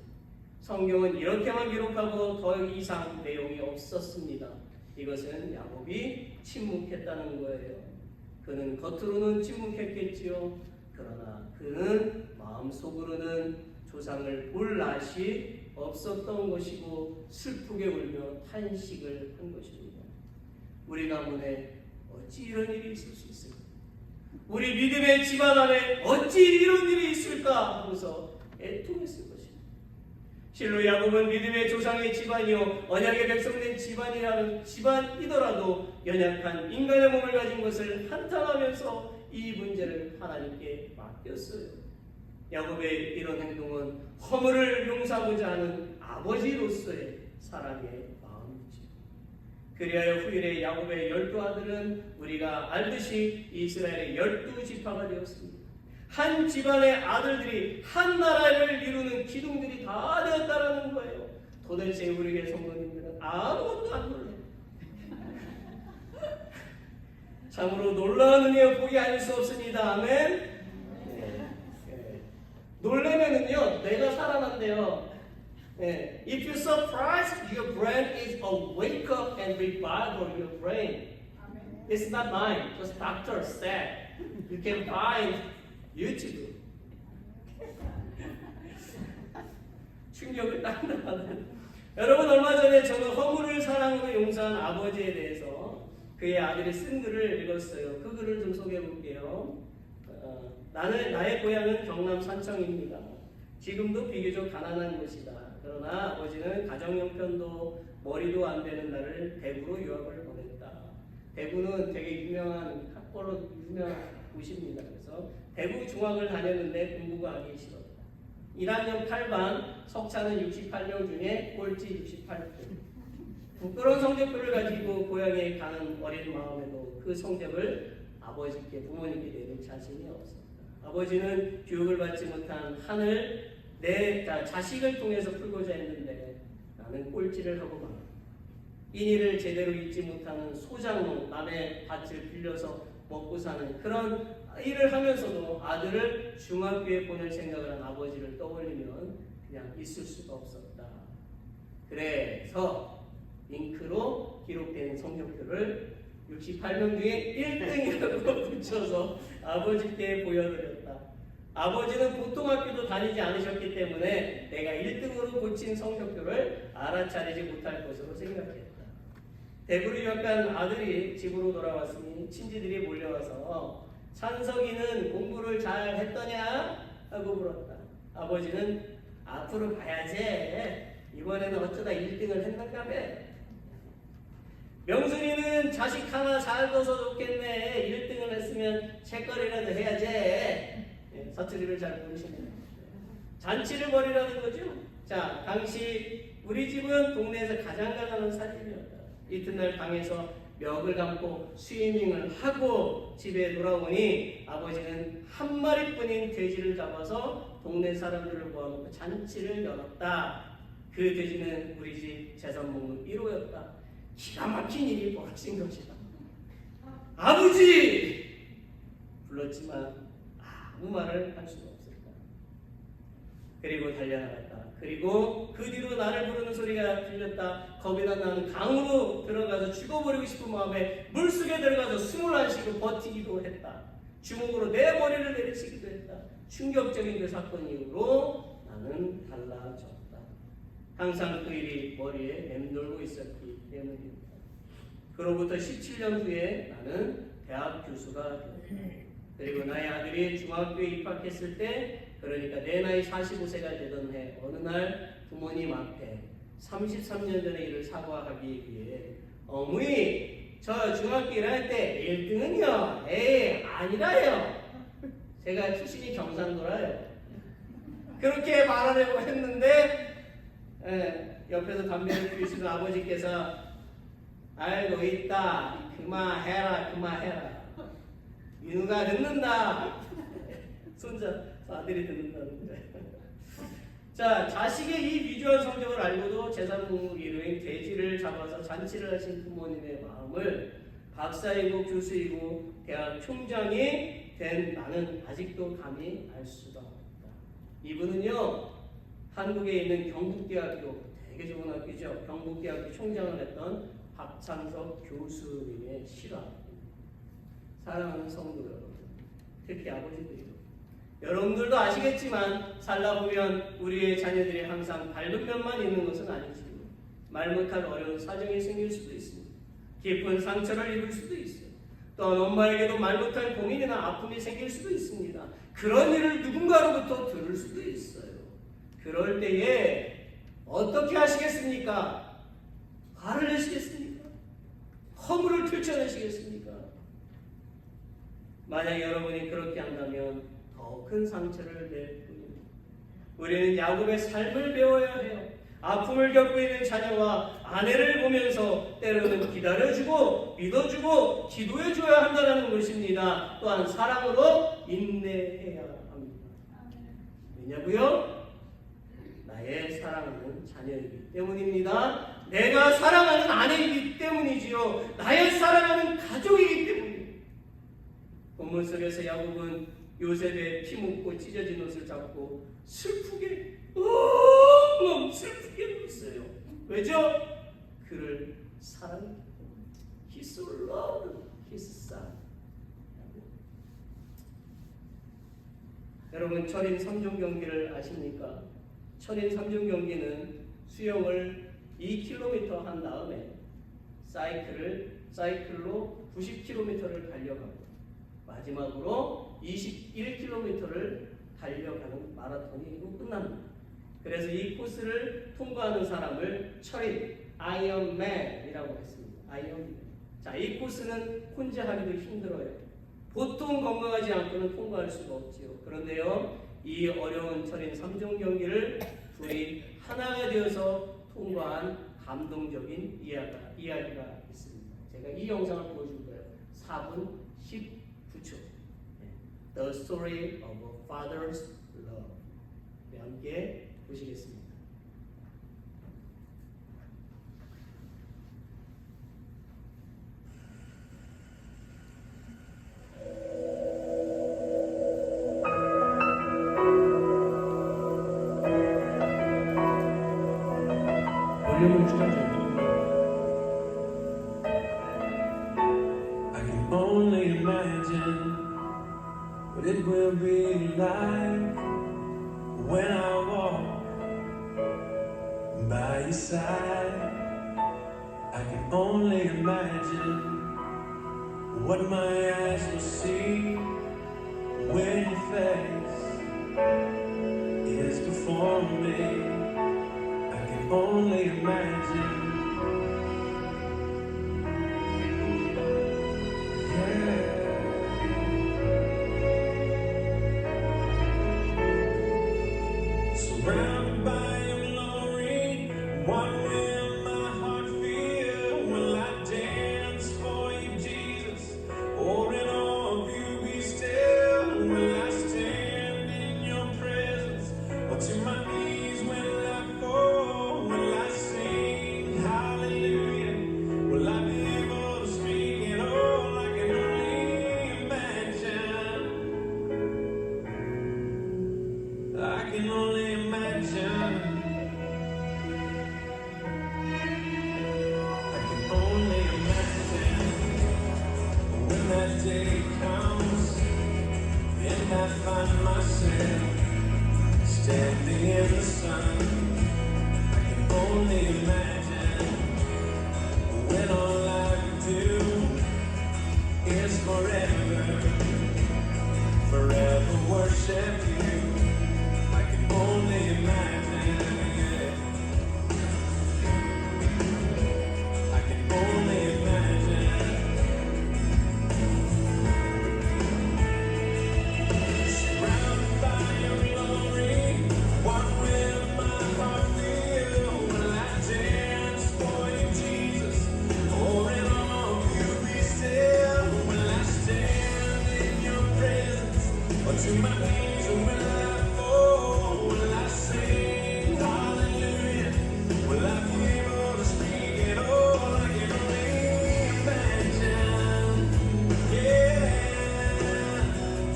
성경은 이렇게만 기록하고 더 이상 내용이 없었습니다. 이것은 야곱이 침묵했다는 거예요. 그는 겉으로는 침묵했겠지요. 그러나 그는 마음속으로는 조상을 볼 낯이 없었던 것이고 슬프게 울며 탄식을 한 것입니다. 우리 가문에 어찌 이런 일이 있을 수 있을까? 우리 믿음의 집안 안에 어찌 이런 일이 있을까? 하고서 애통했을 것입니다. 실로 야곱은 믿음의 조상의 집안이요 언약의 백성된 집안이더라도 연약한 인간의 몸을 가진 것을 한탄하면서 이 문제를 하나님께 맡겼어요. 야곱의 이런 행동은 허물을 용서하고자 하는 아버지로서의 사랑의 마음이죠. 그리하여 후일에 야곱의 12아들은 우리가 알듯이 이스라엘의 12지파가 되었습니다. 한 집안의 아들들이 한 나라를 이루는 기둥들이 다 되었다라는 거예요. 도대체 우리의 성도님들은 아무것도 안 놀래요. 참으로 놀라운 은혜여 보기 아닐 수 없습니다. 아멘. 놀래면은요 내가 살아난대요. If you're surprised, your brain is awake up and revive your brain. It's not mine. Just doctor said. You can find YouTube. 충격을 당하는. 여러분 얼마 전에 저는 허물을 사랑으로 용서한 아버지에 대해서 그의 아들이 쓴 글을 읽었어요. 그 글을 좀 소개해 볼게요. 나의 고향은 경남 산청입니다. 지금도 비교적 가난한 곳이다. 그러나 아버지는 가정형편도 머리도 안 되는 나를 대구로 유학을 보냈다. 대구는 되게 유명한 학벌로 유명한 곳입니다. 그래서 대구 중학을 다녔는데 공부가 하기 싫었다. 1학년 8반, 석차는 68명 중에 꼴찌 68등. 부끄러운 성적표를 가지고 고향에 가는 어린 마음에도 그 성적을 아버지께 부모님께 내릴 자신이 없었다. 아버지는 교육을 받지 못한 한을 내 자식을 통해서 풀고자 했는데 나는 꼴찌를 하고 말았다. 인의를 제대로 잊지 못하는 소장농, 남의 밭을 빌려서 먹고 사는 그런 일을 하면서도 아들을 중학교에 보낼 생각을 한 아버지를 떠올리면 그냥 있을 수가 없었다. 그래서 잉크로 기록된 성적표를 68명 중에 1등이라고 붙여서 아버지께 보여드렸다. 아버지는 보통 학교도 다니지 않으셨기 때문에 내가 1등으로 고친 성적표를 알아차리지 못할 것으로 생각했다. 대구로 유학간 아들이 집으로 돌아왔으니 친지들이 몰려와서 찬석이는 공부를 잘 했더냐? 하고 물었다. 아버지는 앞으로 봐야지. 이번에는 어쩌다 1등을 했는가며. 명순이는 자식 하나 잘 둬서 좋겠네. 1등을 했으면 책거리라도 해야지. 사투리를 잘 모르시네요. 잔치를 벌이라는 거죠. 자, 당시 우리 집은 동네에서 가장 가난한 사람이었다. 이튿날 방에서 멱을 감고 스위밍을 하고 집에 돌아오니 아버지는 한 마리뿐인 돼지를 잡아서 동네 사람들을 모아놓고 잔치를 열었다. 그 돼지는 우리 집 재산 목록 1호였다. 기가 막힌 일이 벌어진 것이다. 아버지! 불렀지만 아무 말을 할 수가 없었다. 그리고 달려나갔다. 그리고 그 뒤로 나를 부르는 소리가 들렸다. 겁이 난 나는 강으로 들어가서 죽어버리고 싶은 마음에 물속에 들어가서 숨을 안 쉬고 버티기도 했다. 주먹으로 내 머리를 내리치기도 했다. 충격적인 그 사건 이후로 나는 달라졌다. 항상 그 일이 머리에 맴돌고 있었기 때문입니다. 그로부터 17년 후에 나는 대학 교수가 되었다. 그리고 나의 아들이 중학교에 입학했을 때, 그러니까 내 나이 45세가 되던 해 어느 날 부모님 앞에 33년 전의 일을 사과하기 위해 어머니, 저 중학교 1학년 때 1등은요? 에이, 아니라요. 제가 출신이 경상도라요. 그렇게 말하려고 했는데 옆에서 담배를 피우시던 아버지께서 알고 있다. 그만해라. 윤우가 듣는다. 손자 아들이 듣는다는 거예요. 자, 자식의 이 비주얼 성적을 알고도 재산 목록 1호인 돼지를 잡아서 잔치를 하신 부모님의 마음을 박사이고 교수이고 대학 총장이 된 나는 아직도 감히 알 수가 없다. 이분은요, 한국에 있는 경북대학교, 되게 좋은 학교죠. 경북대학교 총장을 했던 박창석 교수님의 실화. 사랑하는 성도 여러분, 특히 아버지들이요. 여러분들도 아시겠지만 살다 보면 우리의 자녀들이 항상 밝은 면만 있는 것은 아니지요. 말 못할 어려운 사정이 생길 수도 있습니다. 깊은 상처를 입을 수도 있어요. 또한 엄마에게도 말 못할 고민이나 아픔이 생길 수도 있습니다. 그런 일을 누군가로부터 들을 수도 있어요. 그럴 때에 어떻게 하시겠습니까? 화를 내시겠습니까? 허물을 펼쳐내시겠습니까? 만약 여러분이 그렇게 한다면 더 큰 상처를 낼 뿐입니다. 우리는 야곱의 삶을 배워야 해요. 아픔을 겪고 있는 자녀와 아내를 보면서 때로는 기다려주고 믿어주고 기도해줘야 한다는 것입니다. 또한 사랑으로 인내해야 합니다. 왜냐고요? 나의 사랑하는 자녀이기 때문입니다. 내가 사랑하는 아내이기 때문이지요. 나의 사랑하는 가족이기 때문입니다. 본문 속에서 야곱은 요셉의 피 묻고 찢어진 옷을 잡고 슬프게 엉엉 슬프게 울었어요. 왜죠? 그를 사랑했기 때문에. He so loved his son. 여러분 철인 3종 경기를 아십니까? 철인 3종 경기는 수영을 2km 한 다음에 사이클로 90km를 달려가고 마지막으로 21km를 달려가는 마라톤이 끝납니다. 그래서 이 코스를 통과하는 사람을 철인 아이언맨이라고 했습니다. 아이언맨. 자, 이 코스는 혼자 하기도 힘들어요. 보통 건강하지 않고는 통과할 수가 없지요. 그런데요, 이 어려운 철인 3종 경기를 둘이 하나가 되어서 통과한 감동적인 이야기가 있습니다. 제가 이 영상을 보여줄 거예요. 4분 19초. The Story of a Father's Love. 함께 보시겠습니다. 볼륨을 줄여줘요. I can only imagine what it will be like when I walk by your side. I can only imagine what my eyes will see when your face is before me. I can only imagine. Surrounded by your glory, what will my heart feel? Will I dance for you, Jesus? Or in awe of you be still? Will I stand in your presence? Or to my knees will I fall? Will I sing hallelujah? Will I be able to speak it all? I can only imagine. I can only imagine. I can only imagine when that day comes and I find myself standing in the sun. I can only imagine when all I do is forever worship you. I can only imagine, yeah. I can only imagine. Surrounded by your glory, what will my heart feel? Will I dance for you, Jesus? Or in awe of you be still? Will I stand in your presence? Or to my knees will I fall? Will I sing hallelujah? Will I be able to speak it all? I can only imagine. Yeah,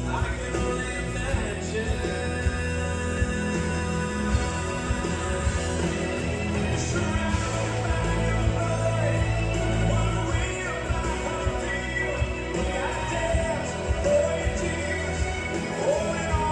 I can only imagine. Surrounded by your glory, what will my heart feel? Will I dance for you, Jesus? Oh, in all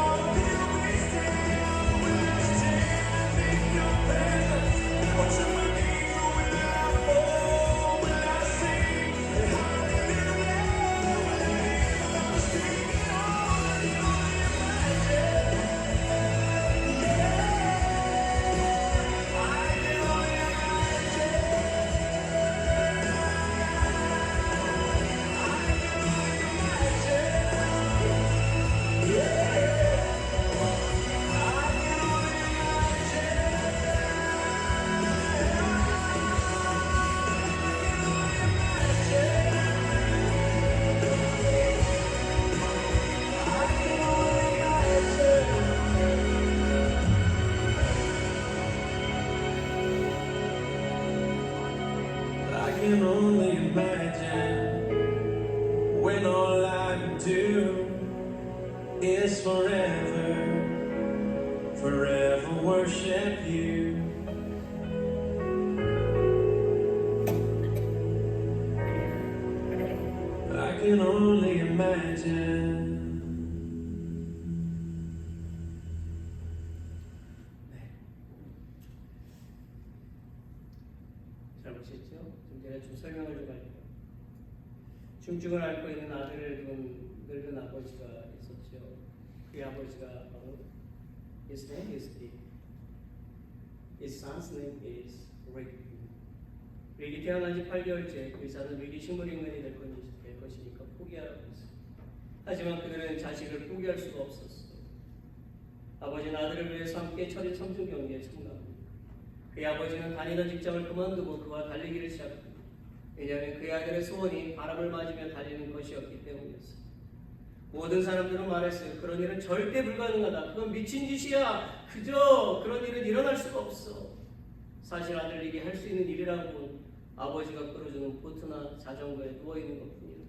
to do is forever worship you. I can only imagine. 잘 보셨죠? 좀 제가 좀 설명을 좀 할게요. 중증을 앓고 있는 아들을 둔 늙은 아버지가 있었죠. 그 아버지가 바로 His name is Rick. His son's name is Rick. 릭이 태어난 지 8개월째 의사는 릭이 식물인간이 될 것이니까 포기하라고 했어요. 하지만 그들은 자식을 포기할 수가 없었어요. 아버지는 아들을 위해서 함께 철인 삼중 경기에 참가합니다. 그의 아버지는 다니던 직장을 그만두고 그와 달리기를 시작합니다. 왜냐하면 그의 아들의 소원이 바람을 맞으며 달리는 것이었기 때문이었어요. 모든 사람들은 말했어요. 그런 일은 절대 불가능하다. 그건 미친 짓이야. 그저 그런 일은 일어날 수가 없어. 사실 아들 릭이 할 수 있는 일이라고는 아버지가 끌어주는 보트나 자전거에 누워있는 것뿐이었죠.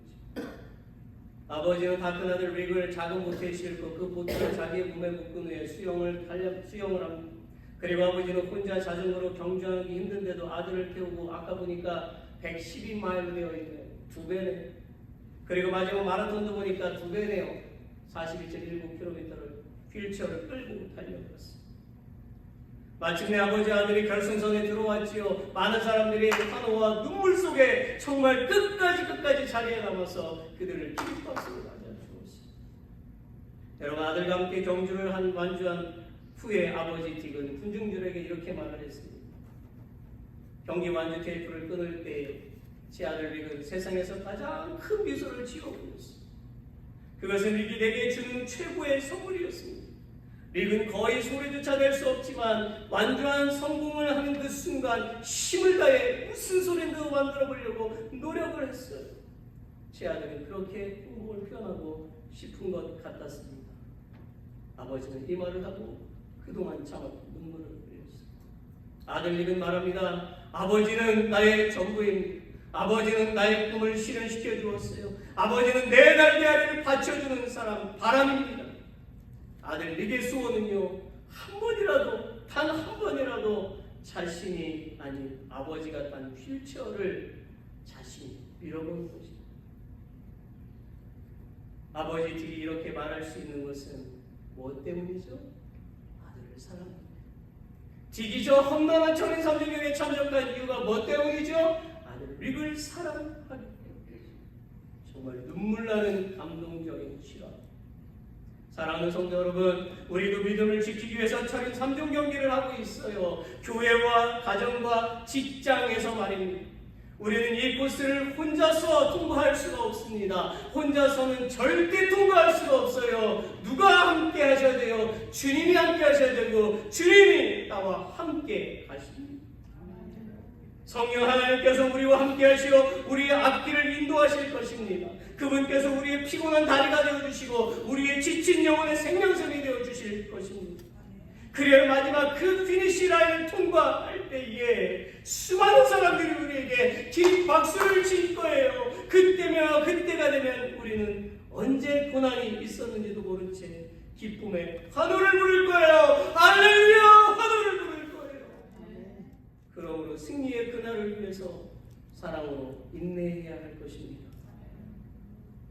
아버지는 다 큰 아들 릭을 작은 보트에 싣고 그 보트를 자기의 몸에 묶은 후에 수영을 합니다. 그리고 아버지는 혼자 자전거로 경주하기 힘든데도 아들을 태우고 아까 보니까 112마일 되어 있네요. 2배네. 그리고 마지막 마라톤도 보니까 2배네요. 42.19km를 휠체어를 끌고 달려갔습니다. 마침내 아버지 아들이 결승선에 들어왔지요. 많은 사람들이 환호와 눈물 속에 정말 끝까지 자리에 남아서 그들을 기립박수로 맞아주었습니다. 여러분, 아들과 함께 경주를 완주한 후에 아버지 딕은 군중들에게 이렇게 말을 했습니다. 경기 완주 테이프를 끊을 때 제 아들 릭은 세상에서 가장 큰 미소를 지어 보였습니다. 그것은 릭이 내게 주는 최고의 선물이었습니다. 릭은 거의 소리조차 낼 수 없지만 완전한 성공을 하는 그 순간 힘을 다해 무슨 소리도 만들어 보려고 노력을 했어요. 제 아들은 그렇게 행복을 표현하고 싶은 것 같았습니다. 아버지는 이 말을 하고 그동안 참았던 눈물을 흘렸어요. 아들 릭은 말합니다. 아버지는 나의 전부입니다. 아버지는 나의 꿈을 실현시켜 주었어요. 아버지는 내 날개 아래를 받쳐주는 사람, 바람입니다. 아들 릭의 소원은요, 단 한 번이라도 자신이 아닌 아버지가 딴 휠체어를 자신이 밀어보는 것입니다. 아버지 딕이 이렇게 말할 수 있는 것은 무엇 때문이죠? 아들을 사랑합니다. 딕이 저 험난한 철인 3중경에 참석한 이유가 무엇 때문이죠? 아들 릭을 사랑하기 때문이죠. 정말 눈물 나는 감동적인 실화. 사랑하는 성도 여러분, 우리도 믿음을 지키기 위해서 철인 3중 경기를 하고 있어요. 교회와 가정과 직장에서 말입니다. 우리는 이 코스를 혼자서 통과할 수가 없습니다. 혼자서는 절대 통과할 수가 없어요. 누가 함께 하셔야 돼요? 주님이 함께 하셔야 되고 주님이 나와 함께 하십니다. 성령 하나님께서 우리와 함께 하시어 우리의 앞길을 인도하실 것입니다. 그분께서 우리의 피곤한 다리가 되어주시고 우리의 지친 영혼의 생명선이 되어주실 것입니다. 그래야 마지막 그 피니시 라인을 통과할 때에 수많은 사람들이 우리에게 긴 박수를 칠 거예요. 그때가 되면 우리는 언제 고난이 있었는지도 모른 채 기쁨의 환호를 부를 거예요. 할렐루야! 환호를 부를 거예요. 그러므로 승리의 그날을 위해서 사랑으로 인내해야 할 것입니다.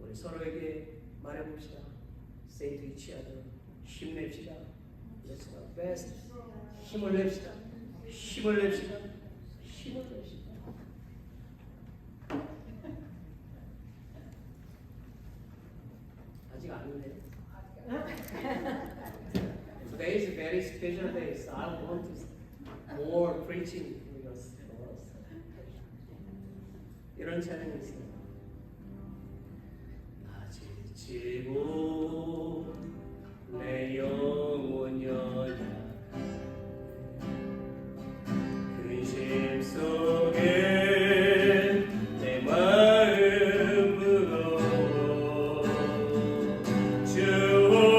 우리 서로에게 말해봅시다. Say to each other, 힘냅시다. Let's do our best. 힘을 냅시다. 아직 아닌데. Today is a very special day. So I want to more preaching because 이런 찬양이 있어요. 나 지치고 내 영혼 연약한 근심 속에 내 마음 무거워 주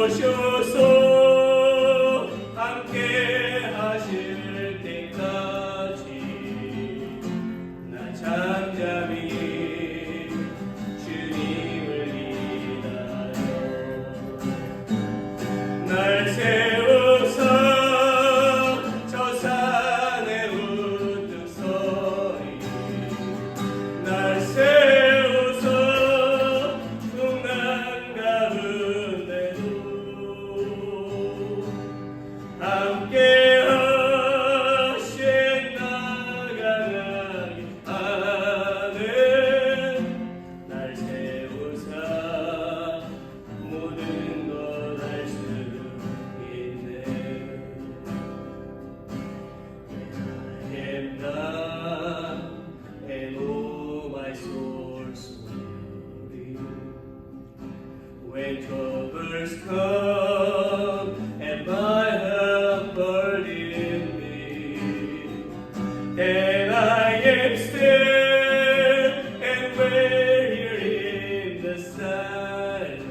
오셔서 함께 하실 때까지 나 잠잠히 주님을 기다려 When troubles come and my heart burden me, then I am still and wait here in the silence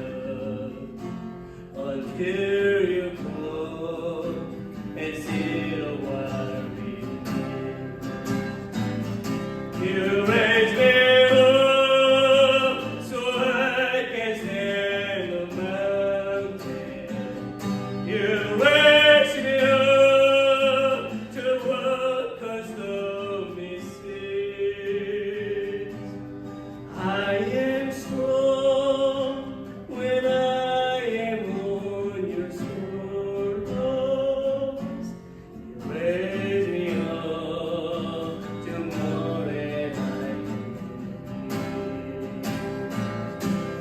until you come and sit a while with me. You raise me up so I can stand the mountain. You raise me up to walk on stormy seas. I am strong when I am on your shoulders. You raise me up to more than I can.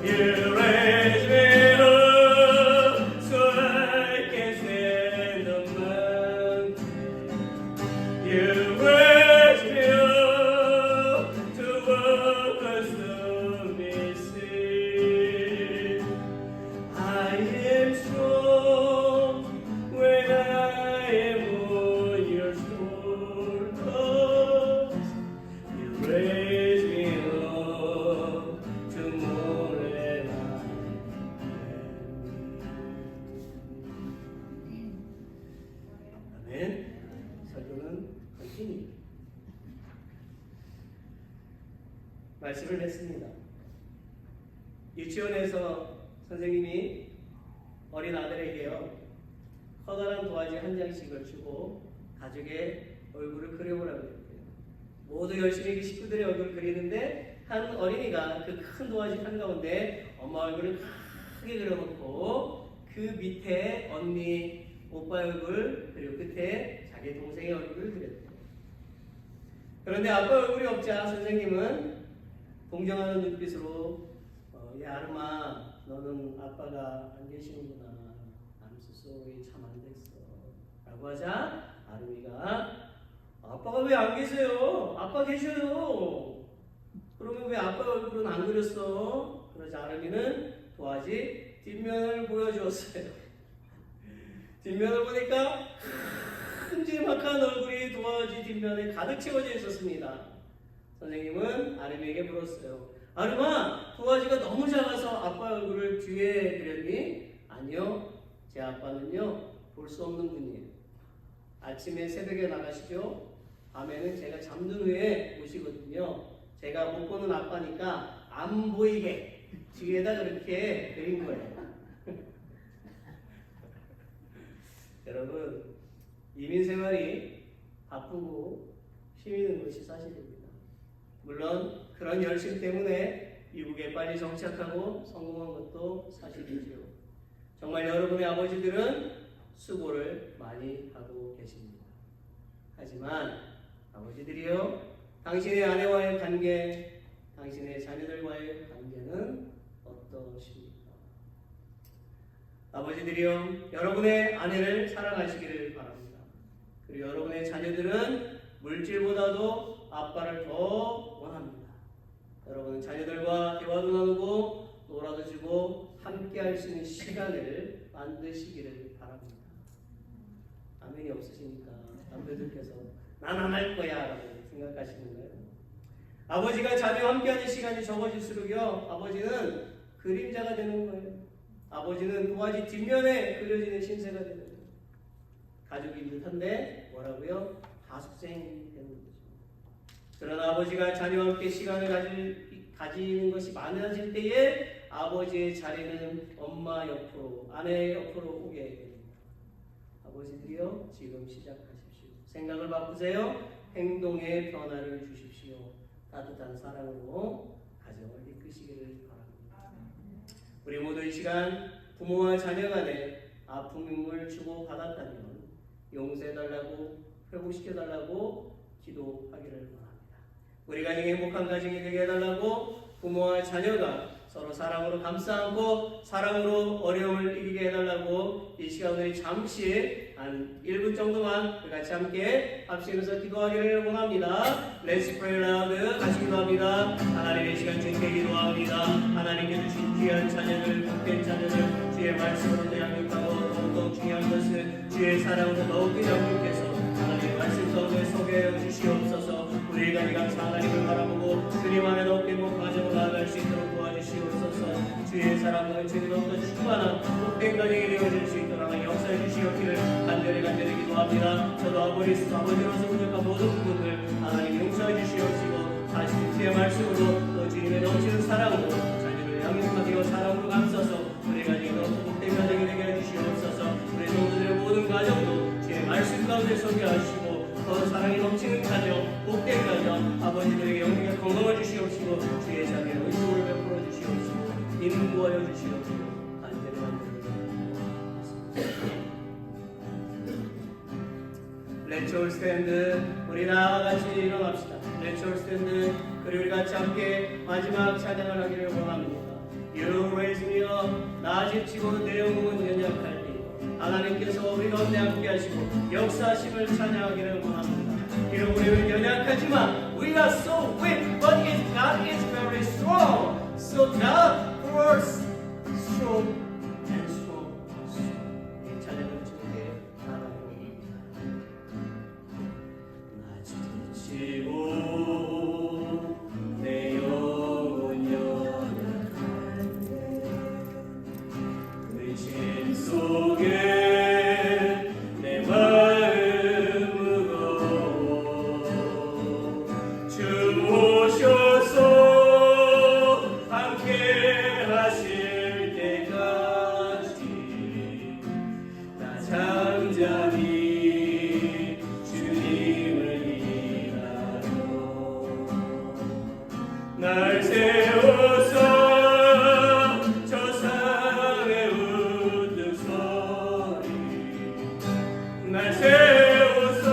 You raise me up so I can stand the mountain. You raise me up to walk a stormy sea. I am strong when I am on your shoulders. You raise me up to more than I can. 아멘. 설교는 컨티뉴. 말씀을 했습니다. 유치원에서 선생님이 어린 아들에게요 커다란 도화지 한 장씩을 주고 가족의 얼굴을 그려보라고 했대요. 모두 열심히 그 식구들의 얼굴을 그리는데 한 어린이가 그 큰 도화지 한가운데 엄마 얼굴을 크게 그려놓고 그 밑에 언니, 오빠 얼굴 그리고 끝에 자기 동생의 얼굴을 그렸대요. 그런데 아빠 얼굴이 없자 선생님은 동정하는 눈빛으로 야 아름아 너는 아빠가 안 계시는구나. I'm so sorry 참 안 됐어 라고 하자 아름이가 아빠가 왜 안 계세요? 아빠 계셔요. 그러면 왜 아빠 얼굴은 안 그렸어? 그러자 아름이는 도화지 뒷면을 보여주었어요. 뒷면을 보니까 큼지막한 얼굴이 도화지 뒷면에 가득 채워져 있었습니다. 선생님은 아름이에게 물었어요. 아름아, 도화지가 너무 작아서 아빠 얼굴을 뒤에 그렸니? 아니요, 제 아빠는요 볼 수 없는 분이에요. 아침에 새벽에 나가시죠. 밤에는 제가 잠든 후에 오시거든요. 제가 못 보는 아빠니까 안 보이게 뒤에다 그렇게 그린 거예요. 여러분, 이민 생활이 바쁘고 힘이 드는 것이 사실입니다. 물론 그런 열심 때문에 미국에 빨리 정착하고 성공한 것도 사실이죠. 정말 여러분의 아버지들은 수고를 많이 하고 계십니다. 하지만 아버지들이요, 당신의 아내와의 관계, 당신의 자녀들과의 관계는 어떠십니까? 아버지들이요, 여러분의 아내를 사랑하시기를 바랍니다. 그리고 여러분의 자녀들은 물질보다도 아빠를 더 원합니다. 여러분은 자녀들과 대화도 나누고 놀아도 주고 함께 할 수 있는 시간을 만드시기를 바랍니다. 아멘이 없으시니까 남편들께서 난 안 할 거야 라고 생각하시는가요? 아버지가 자녀와 함께하는 시간이 적어질수록요 아버지는 그림자가 되는 거예요. 아버지는 도화지 뒷면에 그려지는 신세가 되는 거예요. 가족이 듯한데 뭐라고요? 하숙생이 되는 거죠. 그러나 아버지가 자녀와 함께 시간을 가지는 것이 많아질 때에 아버지의 자리는 엄마 옆으로, 아내 옆으로 오게 됩니다. 아버지들이요, 지금 시작하십시오. 생각을 바꾸세요. 행동의 변화를 주십시오. 따뜻한 사랑으로 가정을 이끄시기를 바랍니다. 우리 모두 이 시간 부모와 자녀 간에 아픔을 주고 받았다면 용서해달라고, 회복시켜달라고 기도하기를 바랍니다. 우리 가정이 행복한 가정이 되게 해달라고 부모와 자녀가 서로 사랑으로 감싸안고 사랑으로 어려움을 이기게 해달라고 이 시간에 잠시 한 1분 정도만 같이 함께 합심해서 기도하기를 원합니다. Let's pray loud. 같이 기도합니다. 하나님의 시간 주님께 기도합니다. 하나님께 주신 귀한 자녀들, 복된 자녀들 주의 말씀으로 양육하고 더욱더 중요한 것은 주의 사랑으로 더욱더 양육해서 하나님의 말씀 가운데 소개해 주시옵소서. 우리가 이 감사 하나님을 바라보고 주님 안에 더욱더 행복하고 나아갈 수 있도록 도와주시옵소서. 주의 사랑과 주님 더욱더 충만한 복된 가정이 되어질 수 있도록 하나님 역사해 주시옵기를 간절히 기도합니다. 저도 아버지로서 부족한 모든 부분들 하나님 용서해 주시옵시고 다시 주의 말씀으로 또 주님의 넘치는 사랑으로 자녀를 양육하기로 사랑으로 감싸서 우리 가정이 더욱더 복된 가정이 되게 해주시옵소서. 우리 성도들의 모든 가정도 주의 말씀 가운데 소개하시고 더 사랑이 넘치는 가정, 복된 가정, 아버지들에게 영광과 건강을 주시옵시고 주의 자비와 의복을 베풀어 주시옵시고 인구하여 주시옵시고 간절히 Let's all stand. 우리 다 같이 일어납시다. Let's all stand. 그리고 우리 같이 함께 마지막 찬양을 하기를 원합니다. You raise me up. 나 집치고 내 영웅은 연약할 때 하나님께서 우리 가운데 함께 하시고 역사하심을 찬양하기를 원합니다. 비록 우리는 연약하지만 We are so weak, but God is very strong. So God grows strong and strong. 이 찬양을 주님께 하나님입니다. 나 지치고 내 영혼 연약한데 의심 속에 내 마음 무거워 주 오셔서 함께 하실 때까지 나 잠잠히 주님을 기다려 날 세워서 저 산의 우뚝서리 날 세워서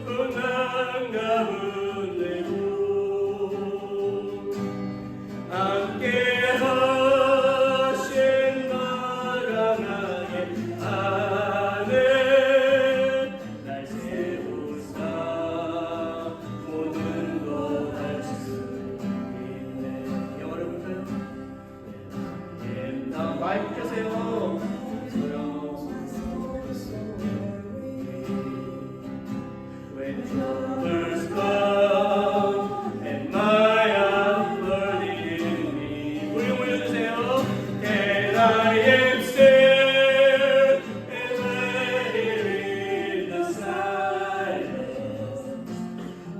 고난 가운데 함께 하신 나랑 안에 날 세우사 모든 것 할 수 있네. 영어를 볼까요? 다 마이크 켜세요. When troubles come and my heart burning me, 우리 올려주세요. And I am still and let it in the silence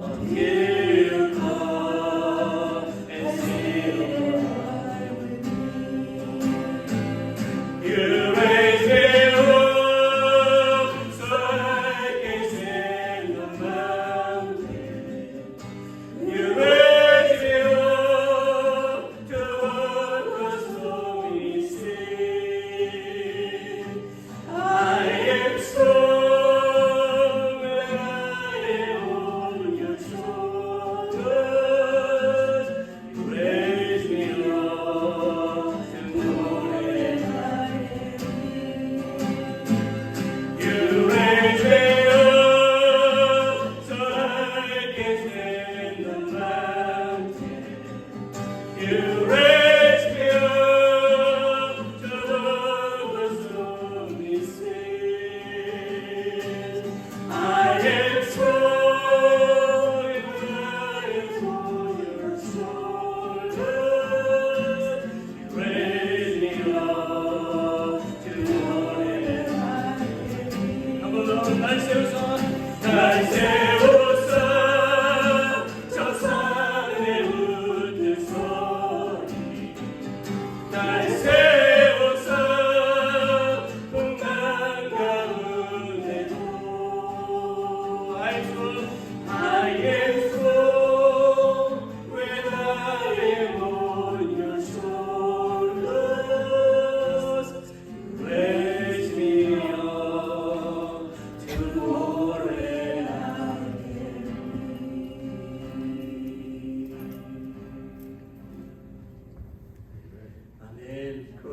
until you come and seal my with me. You raise me up so I can stand the mountain. You raise me up to walk the stormy sea.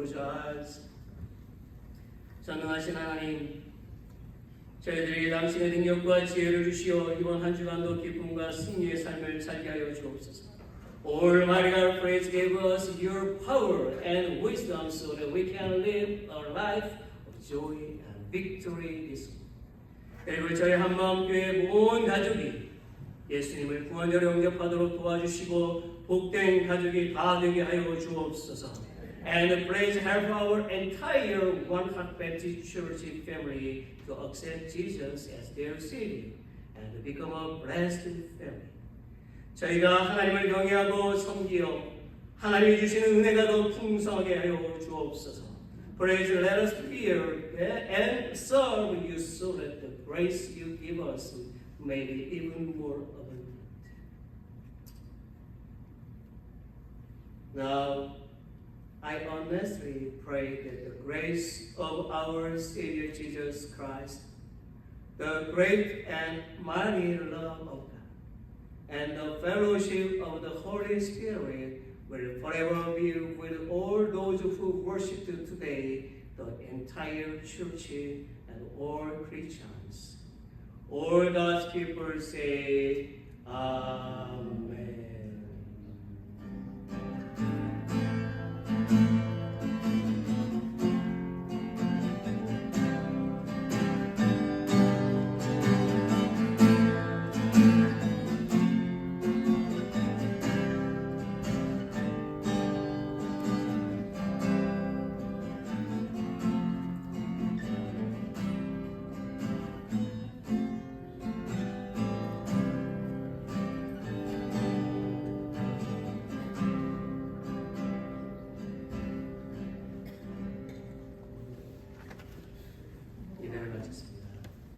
close our eyes. 전능하신 하나님, 저희들이 당신의 능력과 지혜를 주시어 이번 한 주간도 기쁨과 승리의 삶을 살게 하여 주옵소서. Almighty God, please give us your power and wisdom so that we can live a life of joy and victory this week. 그리고 저희 한마음교회 온 가족이 예수님을 구원자로 영접하도록 도와주시고 복된 가족이 다 되게 하여 주옵소서. And please help our entire One Heart Baptist Church family to accept Jesus as their Savior and to become a blessed family. 저희가 하나님을 경외하고 섬기어 하나님이 주시는 은혜가 더 풍성하게 하여 주옵소서. Please let us fear and serve you so that the grace you give us may be even more abundant. Now, I honestly pray that the grace of our Savior Jesus Christ, the great and mighty love of God, and the fellowship of the Holy Spirit will forever be with all those who worship today, the entire church and all Christians. All God's people say, Amen.